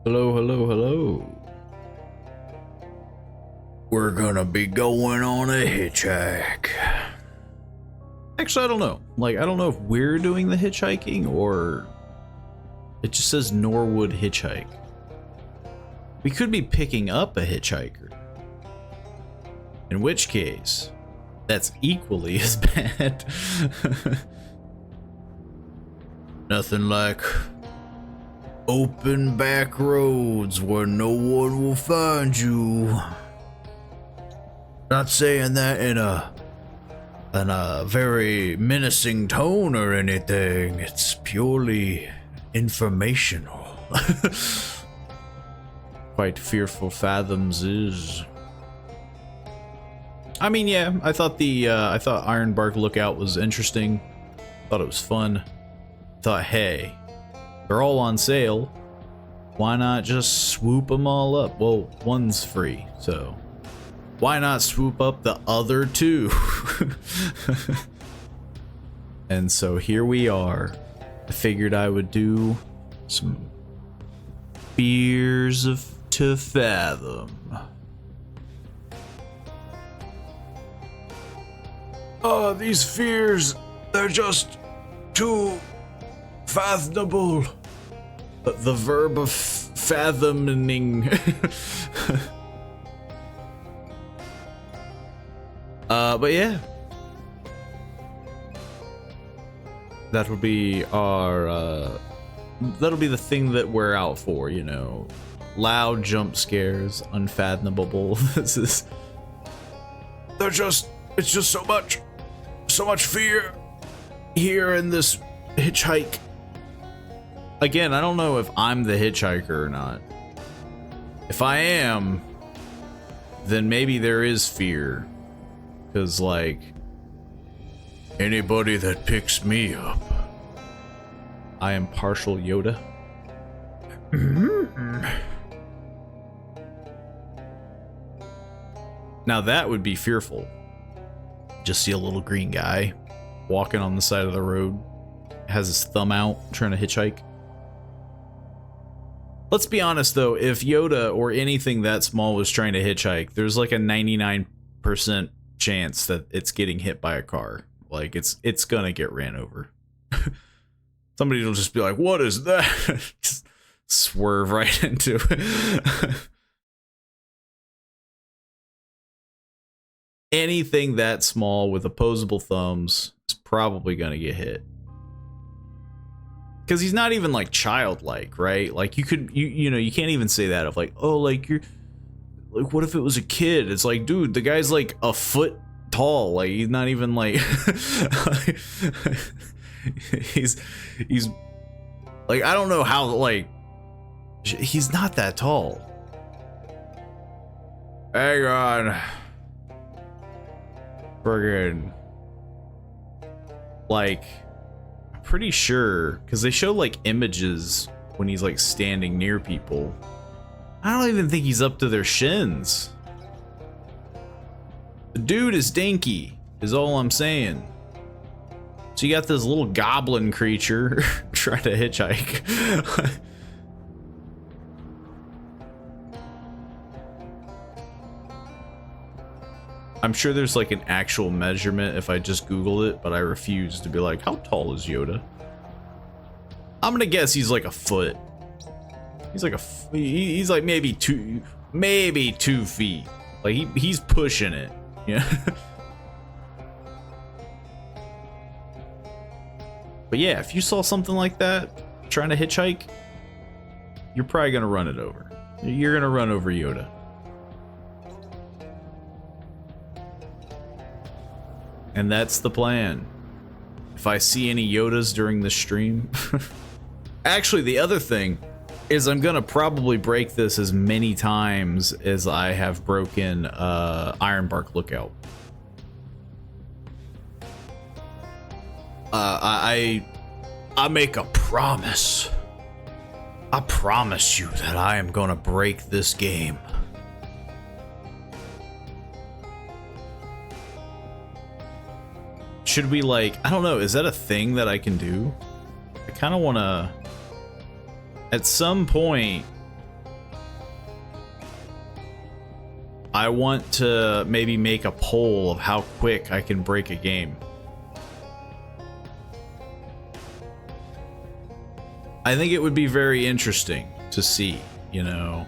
Hello, hello, hello. We're gonna be going on a hitchhike. Actually, I don't know. Like, I don't know if we're doing the hitchhiking or it just says Norwood Hitchhike. We could be picking up a hitchhiker. In which case, that's equally as bad. Nothing like open back roads where no one will find you. Not saying that in a very menacing tone or anything. It's purely informational. Quite fearful Fathoms is. I mean, yeah, I thought I thought Ironbark Lookout was interesting. Thought it was fun. Thought, hey, they're all on sale. Why not just swoop them all up? Well, one's free, so why not swoop up the other two? And so here we are. I figured I would do some Fears to Fathom. Oh, these fears, they're just too fathomable. The verb of fathoming. But yeah. That'll be our, that'll be the thing that we're out for, you know. Loud jump scares, unfathomable. This is... it's just so much fear here in this hitchhike. Again, I don't know if I'm the hitchhiker or not. If I am, then maybe there is fear. Because, like, anybody that picks me up, I am partial Yoda. Now that would be fearful. Just see a little green guy walking on the side of the road, has his thumb out, trying to hitchhike. Let's be honest though, if Yoda or anything that small was trying to hitchhike, there's like a 99% chance that it's getting hit by a car. Like it's gonna get ran over. Somebody will just be like, what is that? Just swerve right into it. Anything that small with opposable thumbs is probably gonna get hit. Because he's not even like childlike, right? Like you could, you know, you can't even say that of like, oh, like you're, like what if it was a kid? It's like, dude, the guy's like a foot tall. Like he's not even like, he's like, I don't know how, like, he's not that tall. Hang on. Friggin'. Like, I'm pretty sure, because they show like images when he's like standing near people. I don't even think he's up to their shins. The dude is dinky, is all I'm saying. So you got this little goblin creature trying to hitchhike. I'm sure there's like an actual measurement if I just Google it, but I refuse to be like, how tall is Yoda? I'm gonna guess he's like a foot. He's like he's like maybe 2 feet. Like he's pushing it. Yeah. But yeah, if you saw something like that trying to hitchhike, you're probably gonna run it over. You're gonna run over Yoda. And that's the plan. If I see any Yodas during the stream. Actually, the other thing is I'm gonna probably break this as many times as I have broken Ironbark Lookout. I make a promise. I promise you that I am gonna break this game. Should we, like, I don't know, is that a thing that I can do? I kind of want to, at some point, I want to maybe make a poll of how quick I can break a game. I think it would be very interesting to see, you know.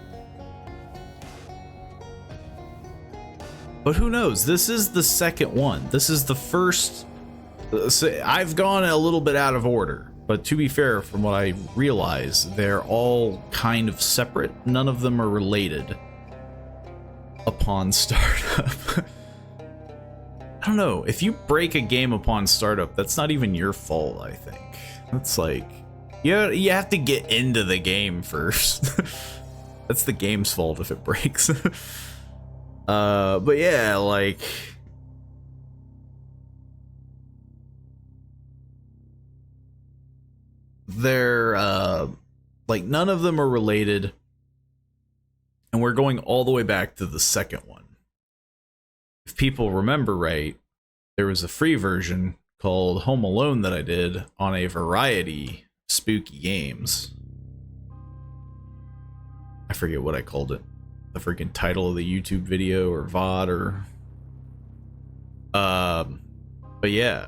But who knows? This is the second one. This is the first. I've gone a little bit out of order, but to be fair, from what I realize, they're all kind of separate. None of them are related upon startup. I don't know. If you break a game upon startup, that's not even your fault, I think. It's like, you have to get into the game first. That's the game's fault if it breaks. But yeah, like, they're like, none of them are related, and we're going all the way back to the second one. If people remember right, there was a free version called Home Alone that I did on a variety spooky games. I forget what I called it. The freaking title of the YouTube video or VOD or but yeah,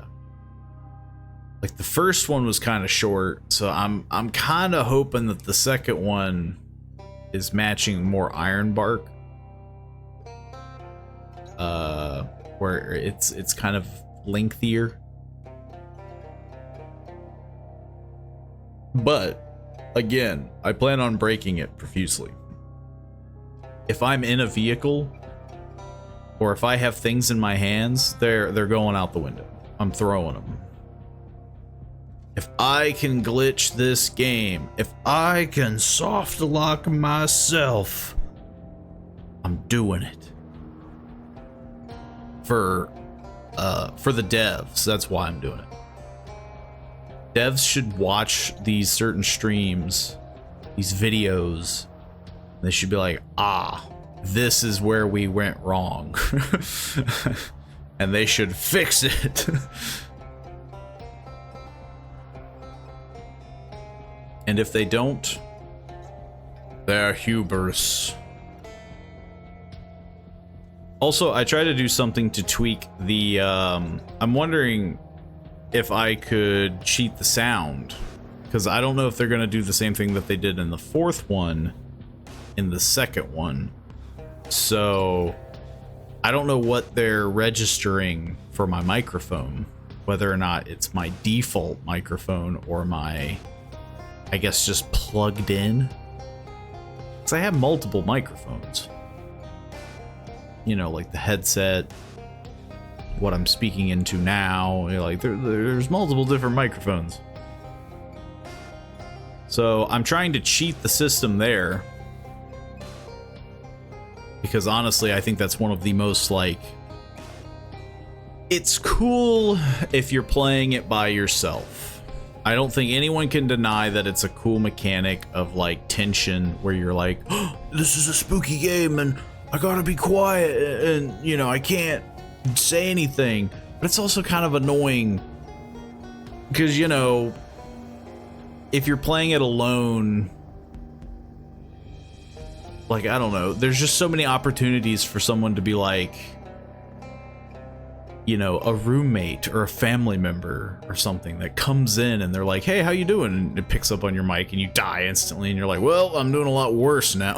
like the first one was kind of short, so I'm kind of hoping that the second one is matching more Ironbark, where it's kind of lengthier. But again, I plan on breaking it profusely. If I'm in a vehicle, or if I have things in my hands, they're going out the window. I'm throwing them. If I can glitch this game, if I can soft lock myself, I'm doing it. For the devs, that's why I'm doing it. Devs should watch these certain streams, these videos. They should be like, ah, this is where we went wrong. And they should fix it. And if they don't, they're hubris. Also, I try to do something to tweak the, I'm wondering if I could cheat the sound, because I don't know if they're going to do the same thing that they did in the fourth one, in the second one. So I don't know what they're registering for my microphone, whether or not it's my default microphone or my, I guess, just plugged in. Because I have multiple microphones. You know, like the headset, what I'm speaking into now, you know, like there's multiple different microphones. So I'm trying to cheat the system there, because honestly, I think that's one of the most, like, it's cool if you're playing it by yourself. I don't think anyone can deny that it's a cool mechanic of, like, tension where you're like, oh, this is a spooky game and I gotta be quiet and, you know, I can't say anything. But it's also kind of annoying because, you know, if you're playing it alone, like, I don't know, there's just so many opportunities for someone to be like, you know, a roommate or a family member or something that comes in and they're like, hey, how you doing? And it picks up on your mic and you die instantly and you're like, well, I'm doing a lot worse now.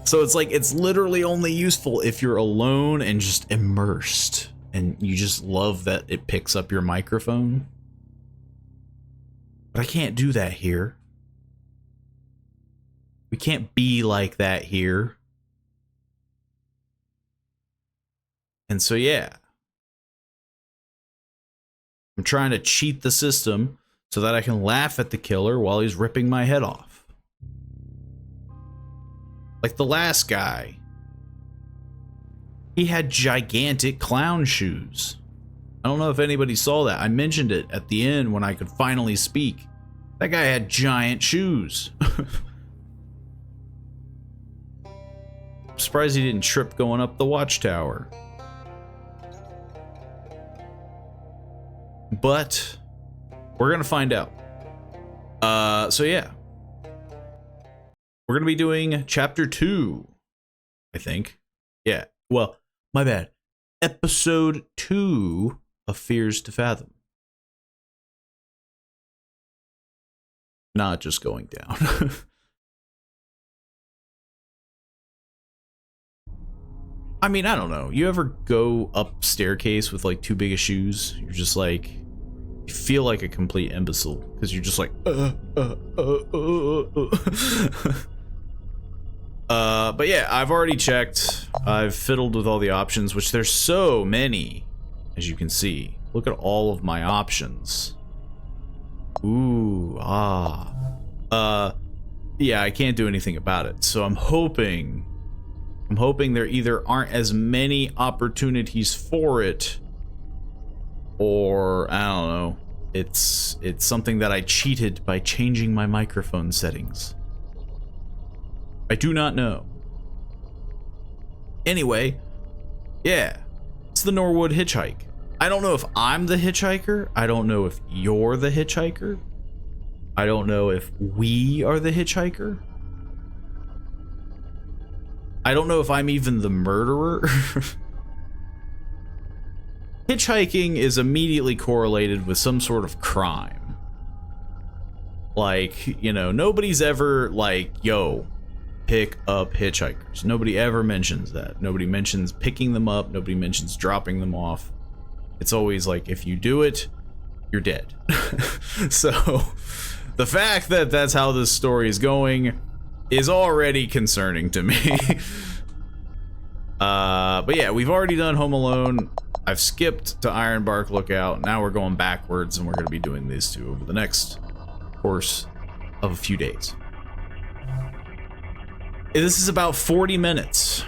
So it's like, it's literally only useful if you're alone and just immersed and you just love that it picks up your microphone. But I can't do that here. We can't be like that here. And so, yeah. I'm trying to cheat the system so that I can laugh at the killer while he's ripping my head off. Like the last guy. He had gigantic clown shoes. I don't know if anybody saw that. I mentioned it at the end when I could finally speak. That guy had giant shoes. I'm surprised he didn't trip going up the watchtower. But we're gonna find out. So yeah. We're gonna be doing chapter 2, I think. Yeah. Well, my bad. Episode 2 of Fears to Fathom. Not just going down. I mean, I don't know. You ever go up staircase with like too big of shoes? You're just like, you feel like a complete imbecile because you're just like, but yeah, I've already checked. I've fiddled with all the options, which there's so many, as you can see. Look at all of my options. Ooh, yeah, I can't do anything about it. So I'm hoping there either aren't as many opportunities for it, or I don't know. It's something that I cheated by changing my microphone settings. I do not know. Anyway, yeah, it's the Norwood Hitchhike. I don't know if I'm the hitchhiker. I don't know if you're the hitchhiker. I don't know if we are the hitchhiker. I don't know if I'm even the murderer. Hitchhiking is immediately correlated with some sort of crime. Like, you know, nobody's ever like, yo, pick up hitchhikers. Nobody ever mentions that. Nobody mentions picking them up. Nobody mentions dropping them off. It's always like, if you do it, you're dead. So the fact that that's how this story is going is already concerning to me. But yeah, we've already done Home Alone. I've skipped to Ironbark Lookout. Now we're going backwards, and we're going to be doing these two over the next course of a few days. This is about 40 minutes.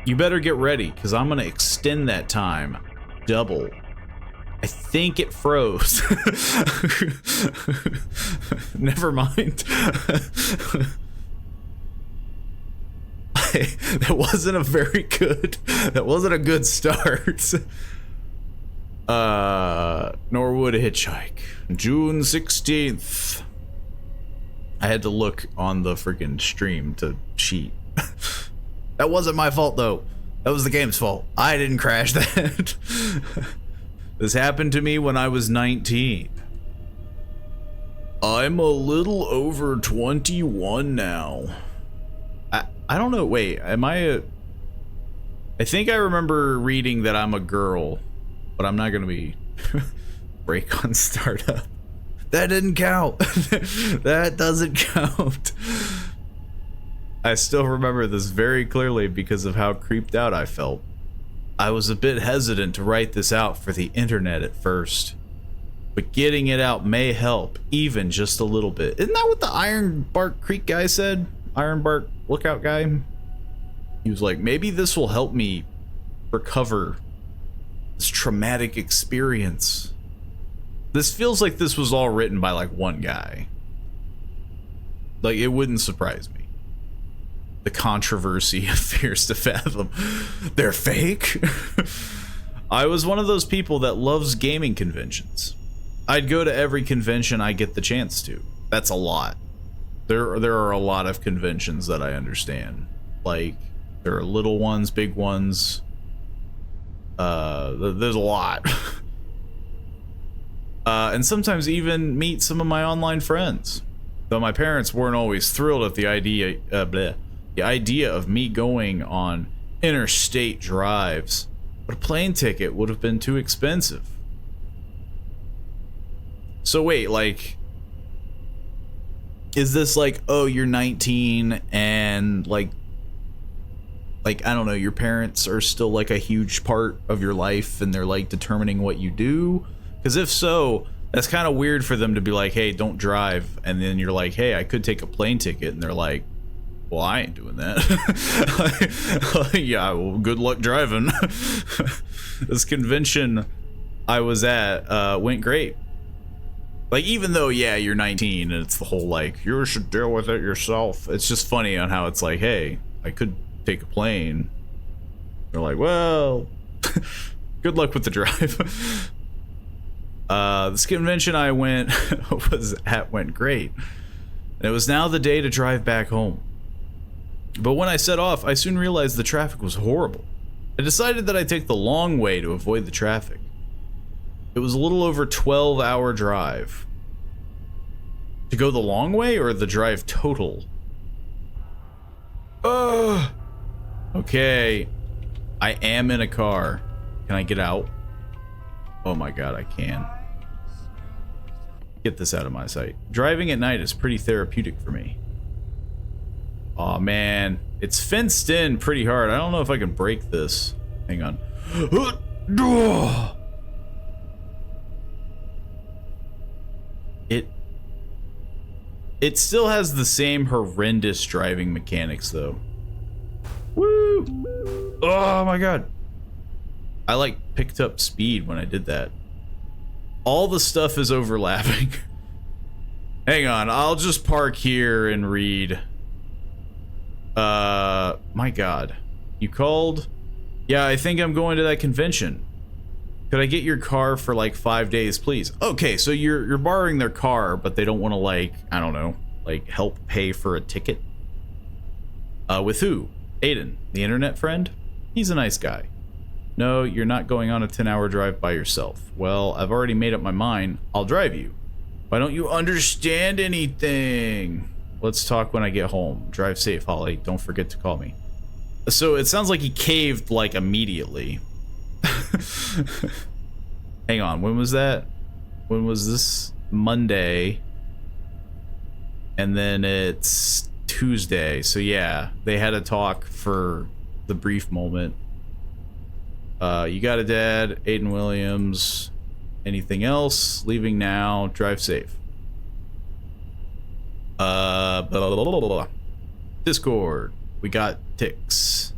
You better get ready, because I'm going to extend that time double. I think it froze. Never mind. That wasn't a good start. Norwood Hitchhike, June 16th. I had to look on the freaking stream to cheat. That wasn't my fault though. That was the game's fault. I didn't crash that. This happened to me when I was 19. I'm a little over 21 now. I don't know. Wait, am I I think I remember reading that I'm a girl, but I'm not going to be break on startup. That didn't count. That doesn't count. I still remember this very clearly because of how creeped out I felt. I was a bit hesitant to write this out for the internet at first, but getting it out may help, even just a little bit. Isn't that what the Ironbark Creek guy said? Ironbark Lookout guy? He was like, maybe this will help me recover this traumatic experience. This feels like this was all written by like one guy. Like, it wouldn't surprise me. The controversy of Fears to Fathom. They're fake? I was one of those people that loves gaming conventions. I'd go to every convention I get the chance to. That's a lot. There are a lot of conventions that I understand. Like, there are little ones, big ones. There's a lot. And sometimes even meet some of my online friends. Though my parents weren't always thrilled at the idea, the idea of me going on interstate drives, but a plane ticket would have been too expensive. So wait, like, is this like, oh, you're 19 and like I don't know, your parents are still like a huge part of your life and they're like determining what you do? Because if so, that's kind of weird for them to be like, hey, don't drive, and then you're like, hey, I could take a plane ticket, and they're like, well, I ain't doing that. Yeah, well, good luck driving. This convention I was at went great. Like, even though, yeah, you're 19 and it's the whole like, you should deal with it yourself. It's just funny on how it's like, hey, I could take a plane. They're like, well, good luck with the drive. This convention I went went great. And it was now the day to drive back home. But when I set off, I soon realized the traffic was horrible. I decided that I'd take the long way to avoid the traffic. It was a little over 12-hour drive. To go the long way or the drive total? Okay. I am in a car. Can I get out? Oh my god, I can. Get this out of my sight. Driving at night is pretty therapeutic for me. Aw, man. It's fenced in pretty hard. I don't know if I can break this. Hang on. It still has the same horrendous driving mechanics, though. Woo! Oh my god. I like picked up speed when I did that. All the stuff is overlapping. Hang on, I'll just park here and read. My god. You called? Yeah, I think I'm going to that convention. Could I get your car for like 5 days, please? Okay, so you're borrowing their car, but they don't want to, like, I don't know, like help pay for a ticket? With who? Aiden, the internet friend? He's a nice guy. No, you're not going on a 10-hour drive by yourself. Well, I've already made up my mind. I'll drive you. Why don't you understand anything? Let's talk when I get home. Drive safe, Holly. Don't forget to call me. So it sounds like he caved, like, immediately. Hang on, when was that? When was this? Monday. And then it's Tuesday. So yeah, they had a talk for the brief moment. You got a dad, Aiden Williams. Anything else? Leaving now. Drive safe. Blah, blah, blah, blah, blah. Discord. We got ticks.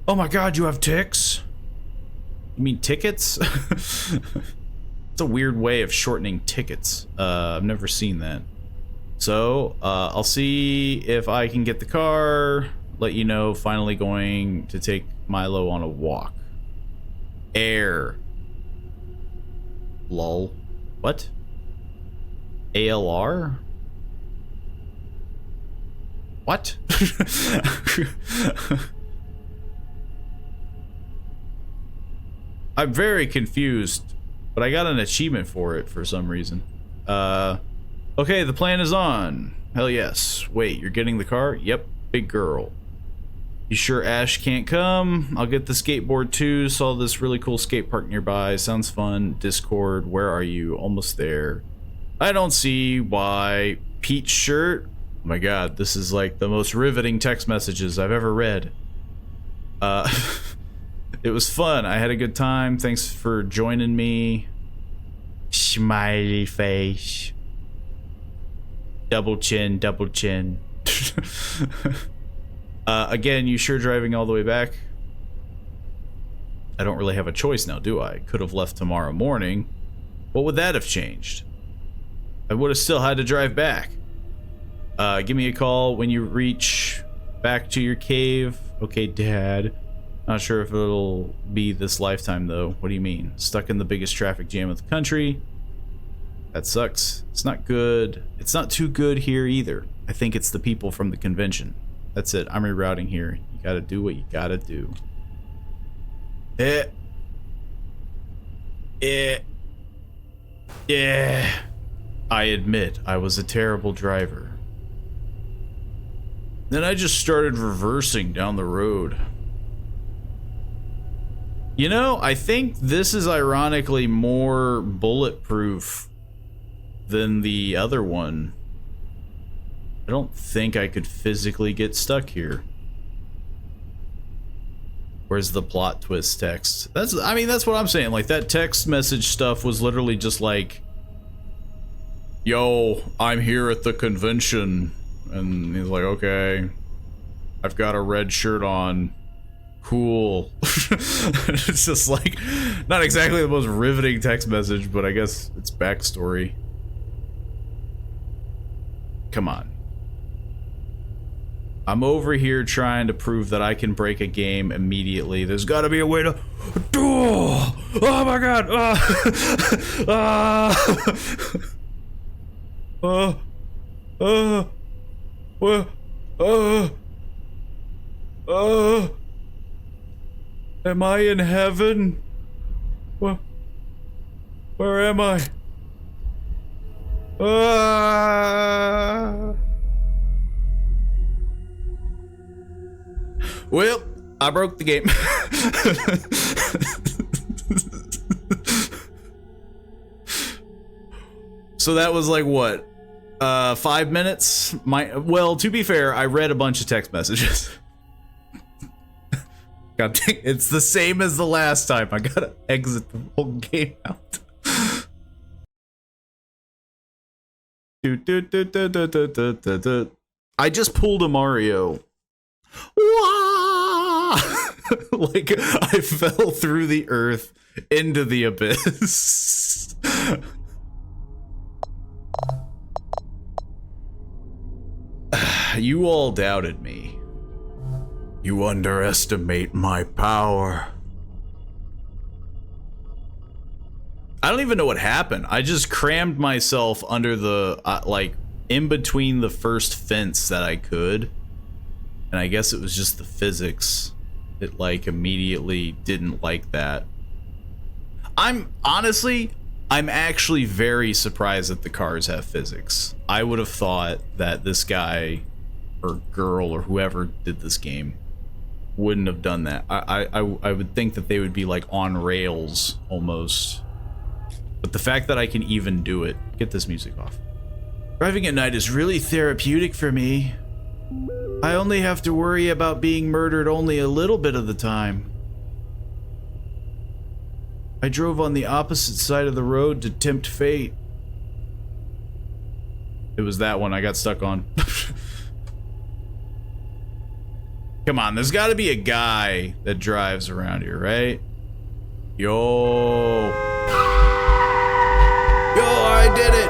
Oh my god, you have ticks? You mean tickets? It's a weird way of shortening tickets. I've never seen that. So, I'll see if I can get the car. Let you know, finally going to take Milo on a walk. Air. Lol. What? ALR? What? I'm very confused, but I got an achievement for it for some reason. Okay, the plan is on. Hell yes. Wait, you're getting the car? Yep, big girl. You sure Ash can't come? I'll get the skateboard too. Saw this really cool skate park nearby. Sounds fun. Discord, where are you? Almost there. I don't see why. Peach shirt? Oh my god, this is like the most riveting text messages I've ever read. It was fun. I had a good time. Thanks for joining me. Smiley face. Double chin, double chin. Again, you sure driving all the way back? I don't really have a choice now, do I? Could have left tomorrow morning. What would that have changed? I would have still had to drive back. Give me a call when you reach back to your cave. Okay, Dad. Not sure if it'll be this lifetime, though. What do you mean? Stuck in the biggest traffic jam of the country? That sucks. It's not good. It's not too good here, either. I think it's the people from the convention. That's it. I'm rerouting here. You gotta do what you gotta do. Yeah. I admit, I was a terrible driver. Then I just started reversing down the road. You know, I think this is ironically more bulletproof than the other one. I don't think I could physically get stuck here. Where's the plot twist text? I mean, that's what I'm saying. Like, that text message stuff was literally just like, yo, I'm here at the convention. And he's like, okay, I've got a red shirt on. Cool. It's just like, not exactly the most riveting text message, but I guess it's backstory. Come on. I'm over here trying to prove that I can break a game immediately. There's got to be a way to... Oh my god! Am I in heaven? Where am I? Well, I broke the game. So that was like what? 5 minutes? Well, to be fair, I read a bunch of text messages. God dang, it's the same as the last time. I gotta exit the whole game out. I just pulled a Mario. Like, I fell through the earth into the abyss. You all doubted me. You underestimate my power. I don't even know what happened. I just crammed myself under the, like, in between the first fence that I could. And I guess it was just the physics. It, like, immediately didn't like that. I'm actually very surprised that the cars have physics. I would have thought that this guy or girl or whoever did this game wouldn't have done that. I would think that they would be like on rails almost. But the fact that I can even do it, get this music off. Driving at night is really therapeutic for me. I only have to worry about being murdered only a little bit of the time. I drove on the opposite side of the road to tempt fate. It was that one I got stuck on. Come on, there's got to be a guy that drives around here, right? Yo. Yo, I did it.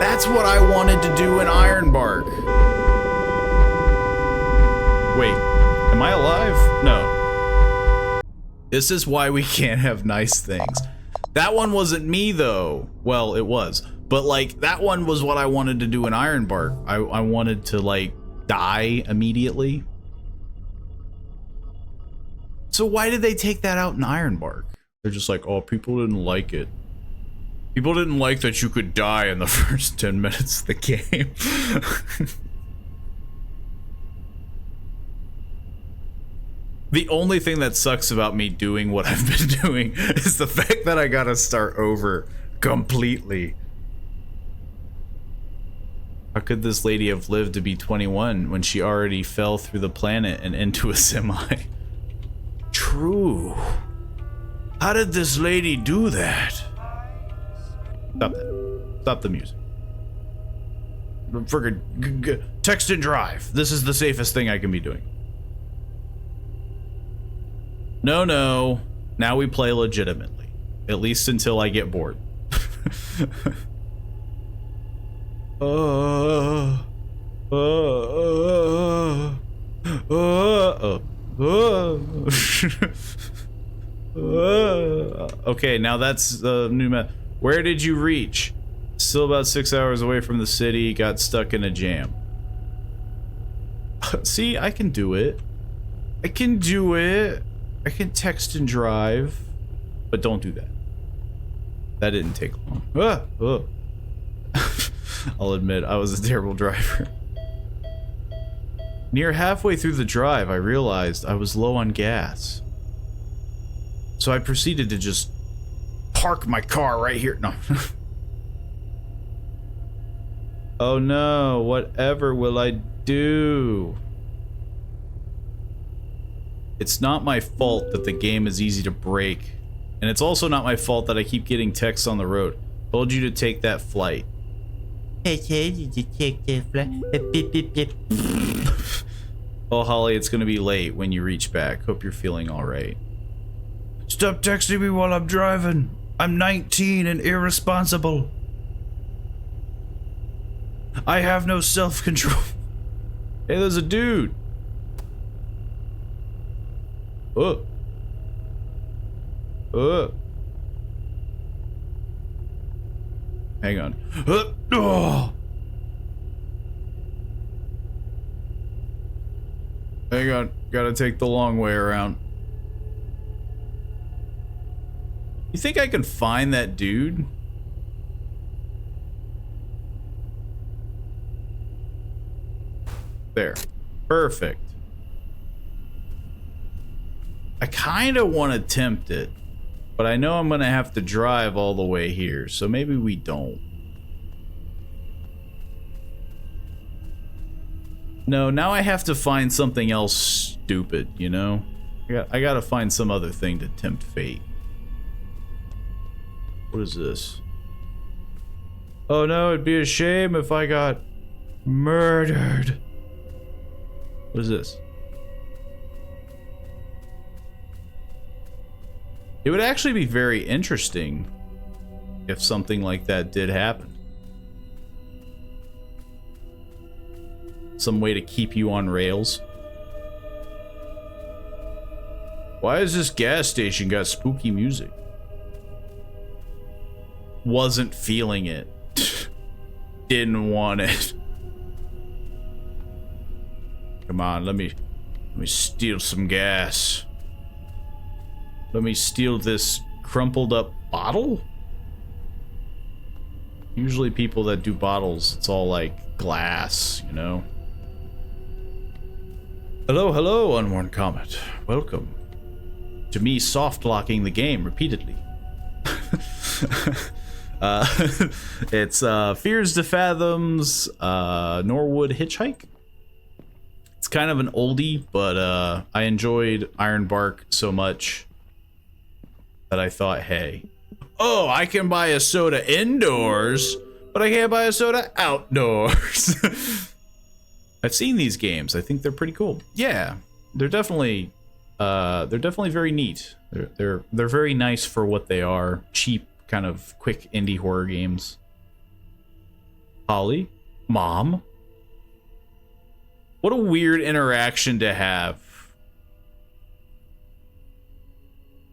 That's what I wanted to do in Ironbark. Wait, am I alive? No. This is why we can't have nice things. That one wasn't me, though. Well, it was. But, like, that one was what I wanted to do in Ironbark. I wanted to, like, die immediately. So why did they take that out in Ironbark? They're just like, oh, people didn't like it. People didn't like that you could die in the first 10 minutes of the game. The only thing that sucks about me doing what I've been doing is the fact that I gotta start over completely. How could this lady have lived to be 21 when she already fell through the planet and into a semi? True. How did this lady do that? Stop that. Stop the music. Friggin' text and drive. This is the safest thing I can be doing. No, no. Now we play legitimately. At least until I get bored. Okay, now that's the new map. Where did you reach? Still about 6 hours away from the city. Got stuck in a jam. See, I can do it. I can do it. I can text and drive. But don't do that. That didn't take long. I'll admit, I was a terrible driver. Near halfway through the drive, I realized I was low on gas. So I proceeded to just park my car right here. No. Oh no, whatever will I do? It's not my fault that the game is easy to break. And it's also not my fault that I keep getting texts on the road. Told you to take that flight. Oh, Holly, it's gonna be late when you reach back. Hope you're feeling alright. Stop texting me while I'm driving. I'm 19 and irresponsible. I have no self-control. Hey, there's a dude. Hang on. Oh. Hang on. Gotta take the long way around. You think I can find that dude? There. Perfect. I kind of want to attempt it, but I know I'm going to have to drive all the way here, so maybe we don't. No, now I have to find something else stupid, you know? I got to find some other thing to tempt fate. What is this? Oh no, it'd be a shame if I got murdered. What is this? It would actually be very interesting if something like that did happen. Some way to keep you on rails. Why has this gas station got spooky music? Wasn't feeling it. Didn't want it. Come on, let me steal some gas. Let me steal this crumpled up bottle? Usually people that do bottles, it's all like glass, you know? Hello, hello, Unworn Comet. Welcome to me soft locking the game repeatedly. It's Fears to Fathoms, Norwood Hitchhike. It's kind of an oldie, but I enjoyed Ironbark so much that I thought, hey, oh, I can buy a soda indoors, but I can't buy a soda outdoors. I've seen these games. I think they're pretty cool. Yeah, they're definitely very neat. They're very nice for what they are. Cheap, kind of quick indie horror games. Holly, Mom. What a weird interaction to have.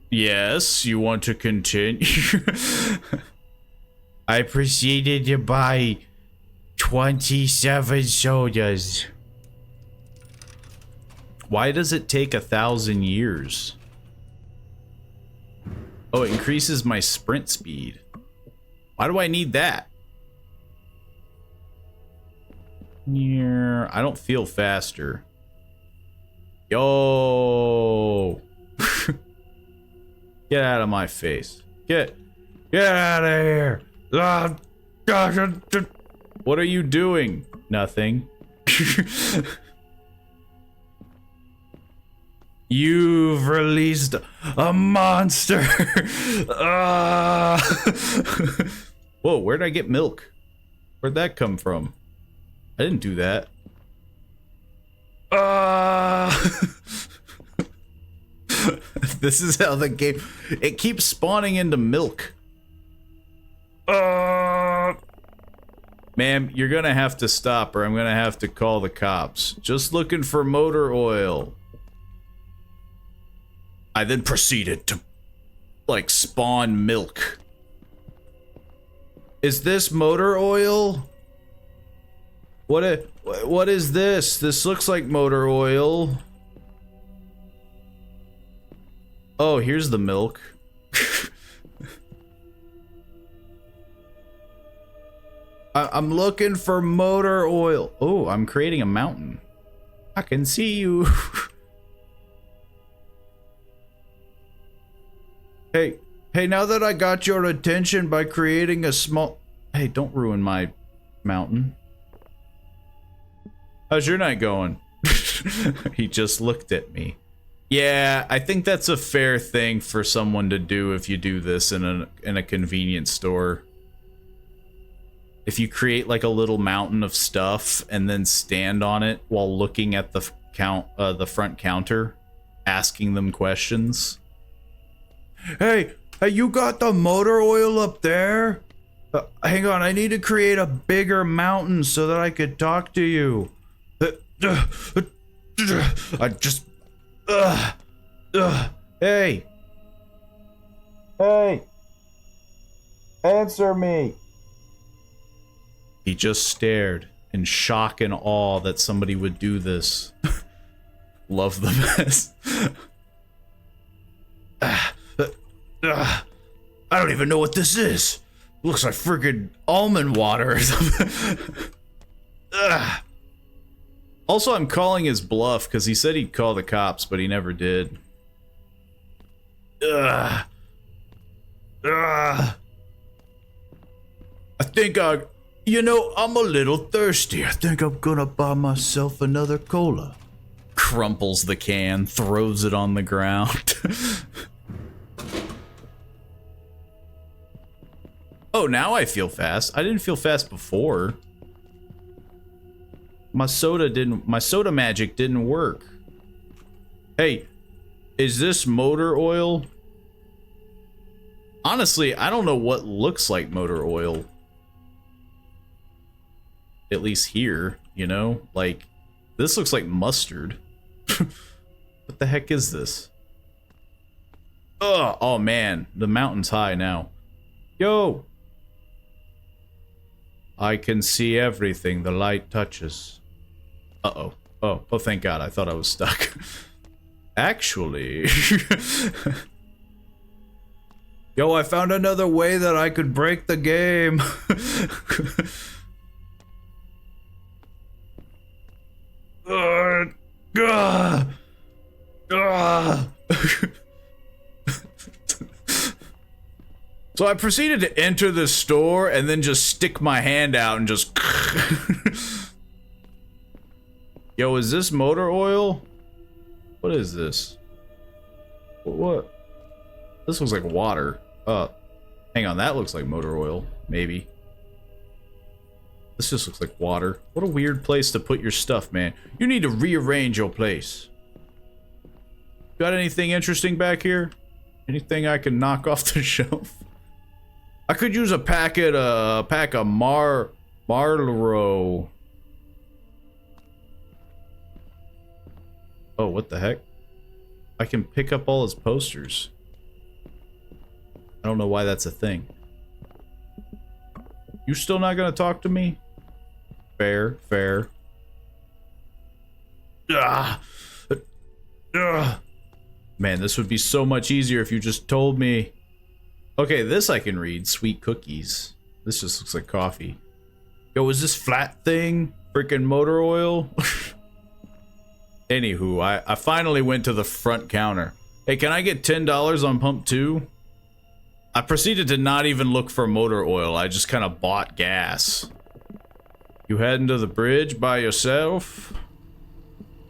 Yes, you want to continue? I proceeded to buy 27 sodas. Why does it take 1,000 years? Oh, it increases my sprint speed. Why do I need that? Yeah, I don't feel faster. Yo. Get out of my face. Get out of here. What are you doing? Nothing. You've released a monster. Whoa, where'd I get milk? Where'd that come from? I didn't do that. This is how the game... It keeps spawning into milk. Ma'am, you're gonna have to stop or I'm gonna have to call the cops. Just looking for motor oil. I then proceeded to, like, spawn milk. Is this motor oil? What is this? This looks like motor oil. Oh, here's the milk. I'm looking for motor oil. Oh, I'm creating a mountain. I can see you. Hey, now that I got your attention by creating a small... Hey, don't ruin my mountain. How's your night going? He just looked at me. Yeah, I think that's a fair thing for someone to do if you do this in a convenience store. If you create like a little mountain of stuff and then stand on it while looking at the front counter, asking them questions. Hey, you got the motor oil up there? Hang on, I need to create a bigger mountain so that I could talk to you. I just... Hey! Hey! Answer me! He just stared in shock and awe that somebody would do this. Love the mess. I don't even know what this is. Looks like friggin' almond water or something. Also, I'm calling his bluff because he said he'd call the cops, but he never did. I think you know, I'm a little thirsty. I think I'm gonna buy myself another cola. Crumples the can, throws it on the ground. Oh, now I feel fast. I didn't feel fast before. My soda magic didn't work. Hey, is this motor oil? Honestly, I don't know what looks like motor oil. At least here, you know? Like, this looks like mustard. What the heck is this? Ugh, oh man, the mountain's high now. Yo! I can see everything the light touches. Uh-oh. Oh, thank God. I thought I was stuck. Actually... Yo, I found another way that I could break the game. So I proceeded to enter the store and then just stick my hand out and just... Yo, is this motor oil? What is this? What? This looks like water. Hang on, that looks like motor oil, maybe. This just looks like water. What a weird place to put your stuff, man. You need to rearrange your place. Got anything interesting back here? Anything I can knock off the shelf? I could use a pack of Marlboro. Oh, what the heck? I can pick up all his posters. I don't know why that's a thing. You still not gonna talk to me? Fair, fair. Man, this would be so much easier if you just told me. Okay, this I can read. Sweet cookies. This just looks like coffee. Yo, is this flat thing freaking motor oil? Anywho, I finally went to the front counter. Hey, can I get $10 on pump 2? I proceeded to not even look for motor oil. I just kind of bought gas. You heading to the bridge by yourself?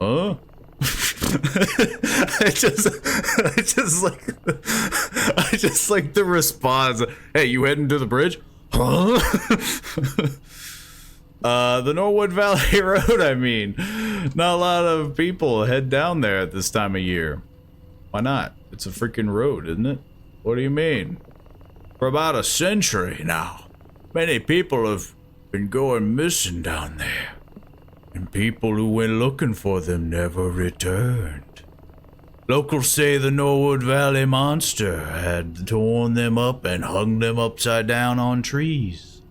Huh? I just like the response. Hey, you heading to the bridge? Huh? The Norwood Valley Road, I mean. Not a lot of people head down there at this time of year. Why not? It's a freaking road, isn't it? What do you mean? For about a century now, many people have been going missing down there. And people who went looking for them never returned. Locals say the Norwood Valley Monster had torn them up and hung them upside down on trees.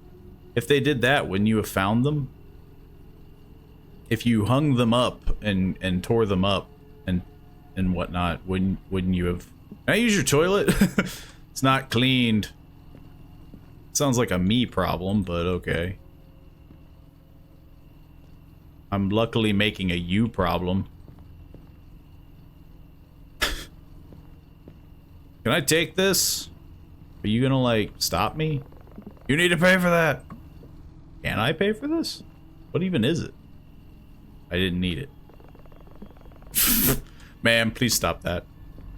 If they did that, wouldn't you have found them? If you hung them up and tore them up and whatnot, wouldn't you have... Can I use your toilet? It's not cleaned. Sounds like a me problem, but okay. I'm luckily making a you problem. Can I take this? Are you gonna, like, stop me? You need to pay for that. Can I pay for this? What even is it? I didn't need it. Man, please stop that.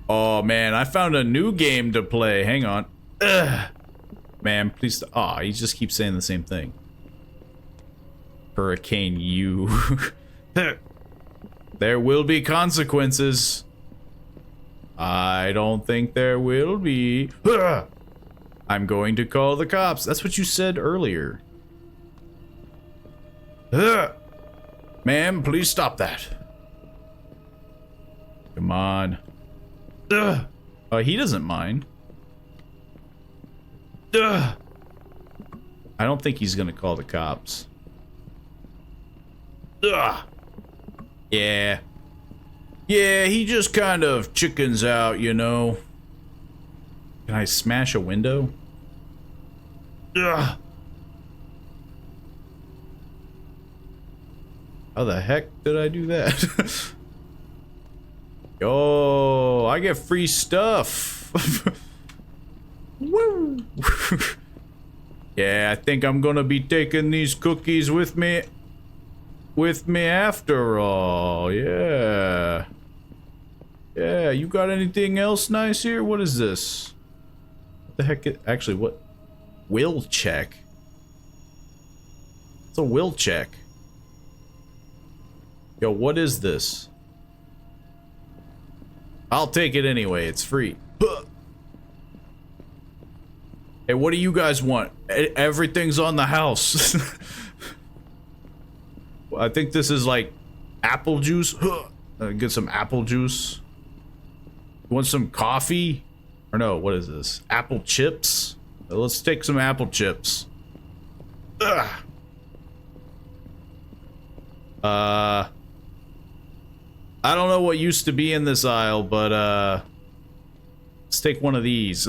Oh, man, I found a new game to play. Hang on. Ugh. Man, please. Aw, he just keeps saying the same thing. Hurricane you. There will be consequences. I don't think there will be. I'm going to call the cops. That's what you said earlier. Ma'am, please stop that. Come on. He doesn't mind. I don't think he's gonna call the cops. Yeah. Yeah, he just kind of chickens out, you know. Can I smash a window? How the heck did I do that? Yo, I get free stuff. Woo! Yeah, I think I'm gonna be taking these cookies with me after all. Yeah. Yeah, you got anything else nice here? What is this? What the heck? Actually, what? Will check. It's a will check. Yo, what is this? I'll take it anyway. It's free. Hey, what do you guys want? Everything's on the house. I think this is like apple juice. Get some apple juice. You want some coffee? Or no, what is this? Apple chips? Let's take some apple chips. Ugh. I don't know what used to be in this aisle, but let's take one of these.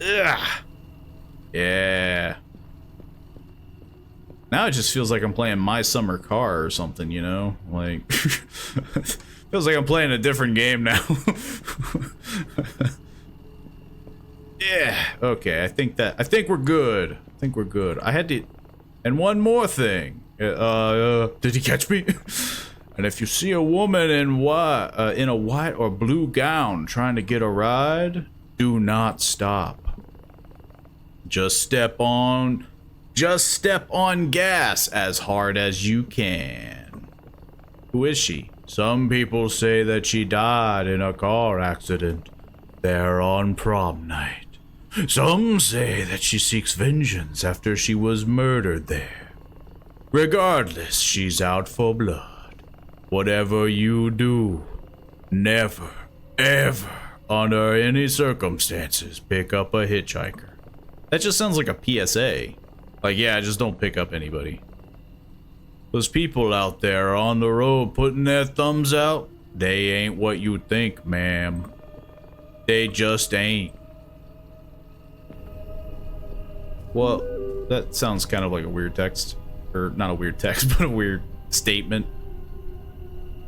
Ugh. Yeah. Now it just feels like I'm playing My Summer Car or something, you know? Like, feels like I'm playing a different game now. Yeah. Okay. I think we're good. I think we're good. I had to. And one more thing. Did he catch me? And if you see a woman in a white or blue gown trying to get a ride, do not stop. Just step on gas as hard as you can. Who is she? Some people say that she died in a car accident there on prom night. Some say that she seeks vengeance after she was murdered there. Regardless, she's out for blood. Whatever you do, never, ever, under any circumstances, pick up a hitchhiker. That just sounds like a PSA. Like, yeah, just don't pick up anybody. Those people out there on the road putting their thumbs out, they ain't what you think, ma'am. They just ain't. Well, that sounds kind of like a weird text. Or not a weird text, but a weird statement.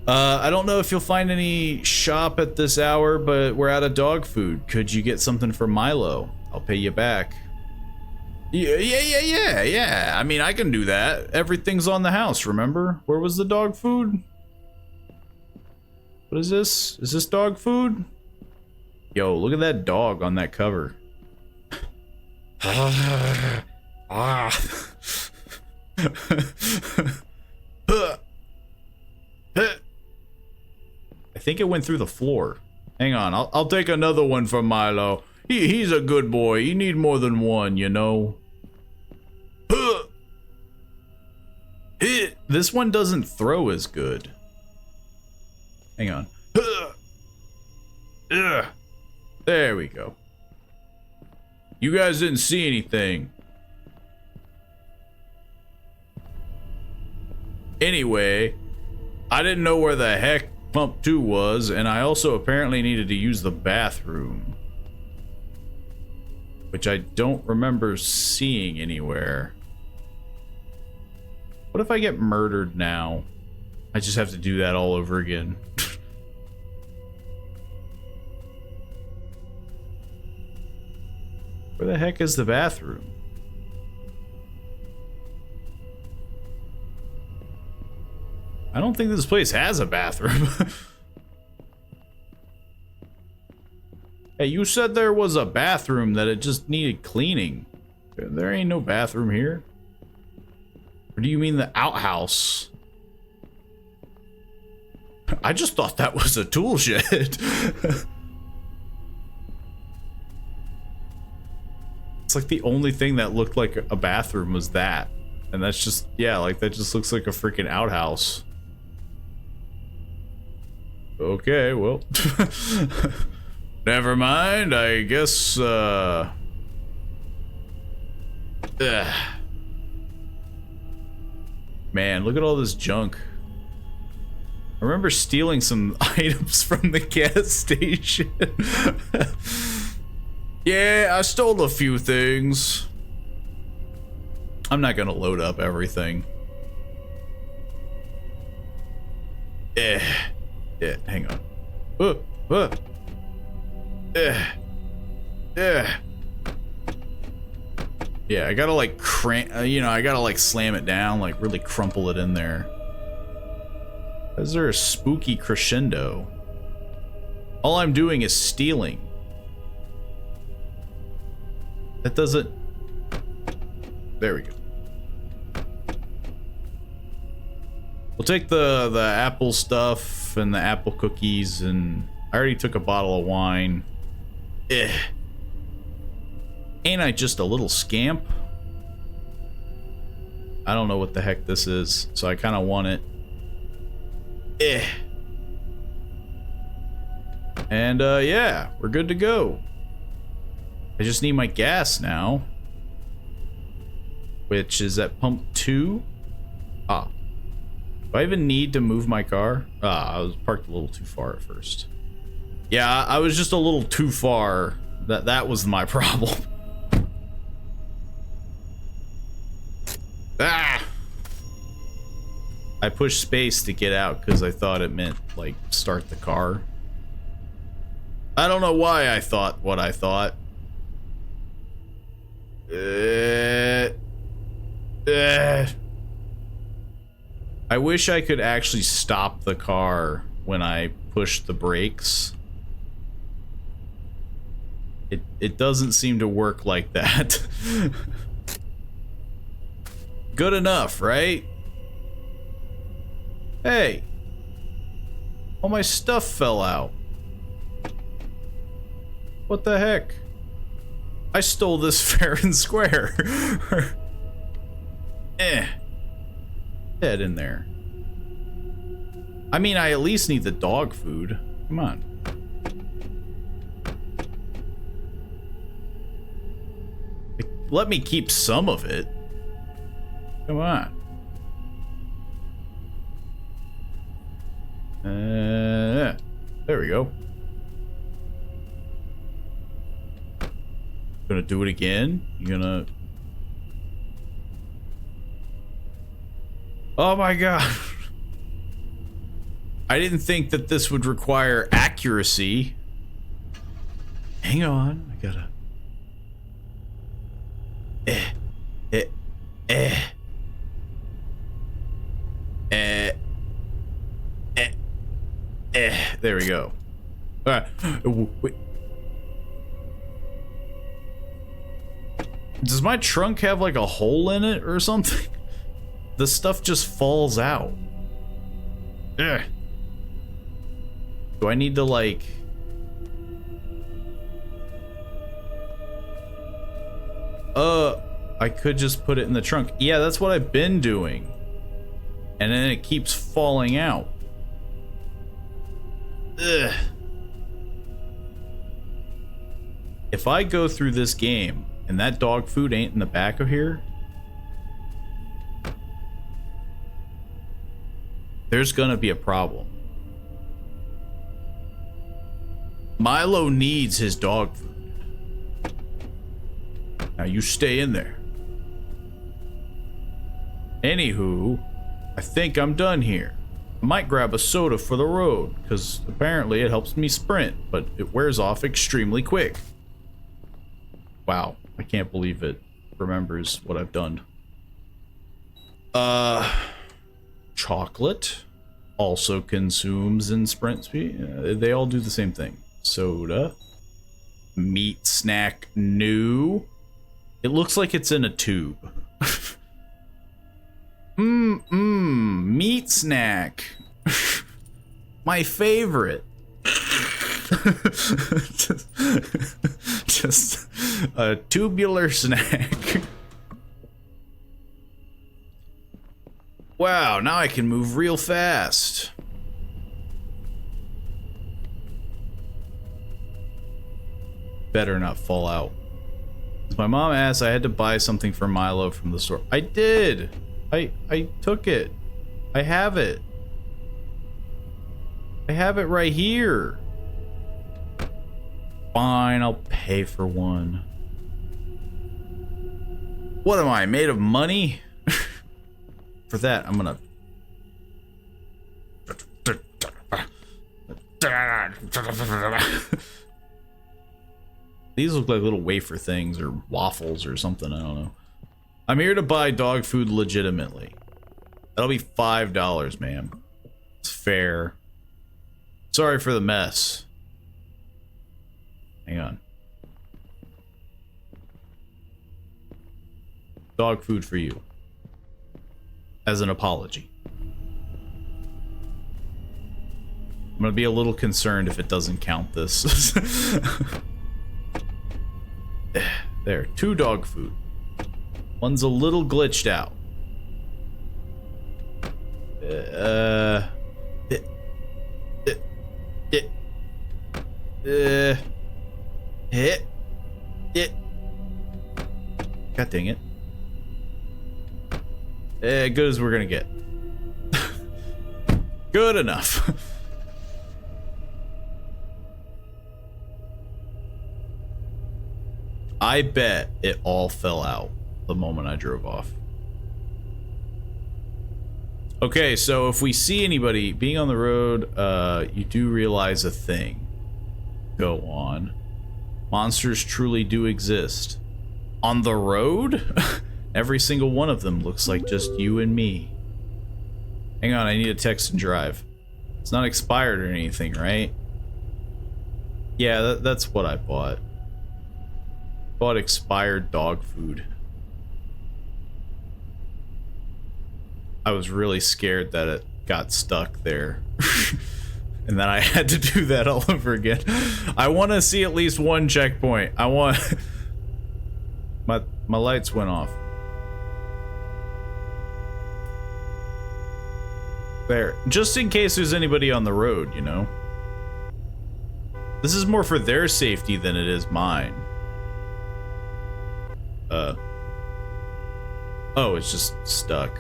I don't know if you'll find any shop at this hour, but we're out of dog food. Could you get something for Milo? I'll pay you back. Yeah. I mean, I can do that. Everything's on the house, remember? Where was the dog food? What is this? Is this dog food? Yo, look at that dog on that cover. I think it went through the floor. Hang on, I'll take another one from Milo. He's a good boy. You need more than one, you know. This one doesn't throw as good. Hang on. There we go. You guys didn't see anything. Anyway, I didn't know where the heck pump 2 was, and I also apparently needed to use the bathroom, which I don't remember seeing anywhere. What if I get murdered now? I just have to do that all over again. Where the heck is the bathroom? I don't think this place has a bathroom. Hey, you said there was a bathroom, that it just needed cleaning. There ain't no bathroom here. Or do you mean the outhouse? I just thought that was a tool shed. It's like the only thing that looked like a bathroom was that. And that's just, yeah, like that just looks like a freaking outhouse. Okay, well. Never mind, I guess, Man, look at all this junk. I remember stealing some items from the gas station. Yeah, I stole a few things. I'm not gonna load up everything. Yeah, hang on. Yeah, I gotta like I gotta like slam it down, like really crumple it in there. Is there a spooky crescendo? All I'm doing is stealing. That doesn't... There we go. We'll take the apple stuff and the apple cookies, and I already took a bottle of wine. Ain't I just a little scamp? I don't know what the heck this is, so I kind of want it. And yeah, we're good to go. I just need my gas now, which is at pump 2. Do I even need to move my car? I was parked a little too far at first. Yeah, I was just a little too far. That was my problem. I pushed space to get out because I thought it meant, like, start the car. I don't know why I thought what I thought. I wish I could actually stop the car when I push the brakes. It doesn't seem to work like that. Good enough, right? Hey. All my stuff fell out. What the heck? I stole this fair and square. Head in there. I mean, I at least need the dog food. Come on. Let me keep some of it. Come on. There we go. Gonna do it again? You gonna... Oh my god. I didn't think that this would require accuracy. Hang on, I gotta... There we go. Wait. Does my trunk have like a hole in it or something? The stuff just falls out. Ugh. Do I need to like... I could just put it in the trunk. Yeah, that's what I've been doing. And then it keeps falling out. Ugh. If I go through this game and that dog food ain't in the back of here, there's gonna be a problem. Milo needs his dog food. Now you stay in there. Anywho, I think I'm done here. I might grab a soda for the road, because apparently it helps me sprint, but it wears off extremely quick. Wow, I can't believe it remembers what I've done. Chocolate also consumes in sprint speed. They all do the same thing. Soda. Meat snack new. It looks like it's in a tube. Meat snack. My favorite. just a tubular snack. Wow, now I can move real fast. Better not fall out. My mom asked, I had to buy something for Milo from the store. I did. I took it. I have it. I have it right here. Fine, I'll pay for one. What am I, made of money? For that, I'm gonna... These look like little wafer things or waffles or something, I don't know. I'm here to buy dog food legitimately. That'll be $5, ma'am. It's fair. Sorry for the mess. Hang on. Dog food for you. As an apology. I'm gonna be a little concerned if it doesn't count this. There, 2 dog food. One's a little glitched out. God dang it. Good as we're gonna get. Good enough. I bet it all fell out the moment I drove off. Okay, so if we see anybody being on the road, you do realize a thing. Go on. Monsters truly do exist. On the road? Every single one of them looks like just you and me. Hang on, I need to text and drive. It's not expired or anything, right? Yeah, that's what I bought. Bought expired dog food. I was really scared that it got stuck there. And then I had to do that all over again. I want to see at least one checkpoint. I want... My lights went off. There. Just in case there's anybody on the road, you know? This is more for their safety than it is mine. Oh, it's just stuck.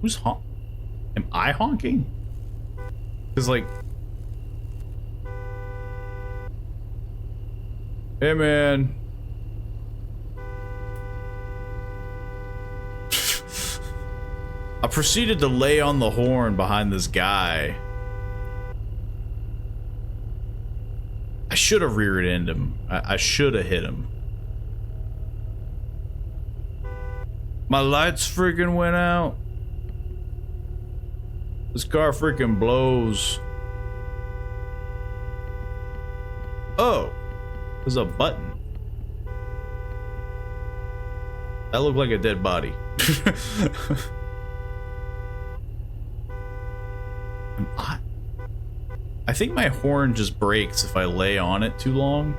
Who's am I honking? Cause like... Hey man. I proceeded to lay on the horn behind this guy. I should have rear-ended him. I should have hit him. My lights freaking went out. This car freaking blows. Oh, there's a button. That looked like a dead body. I think my horn just breaks if I lay on it too long,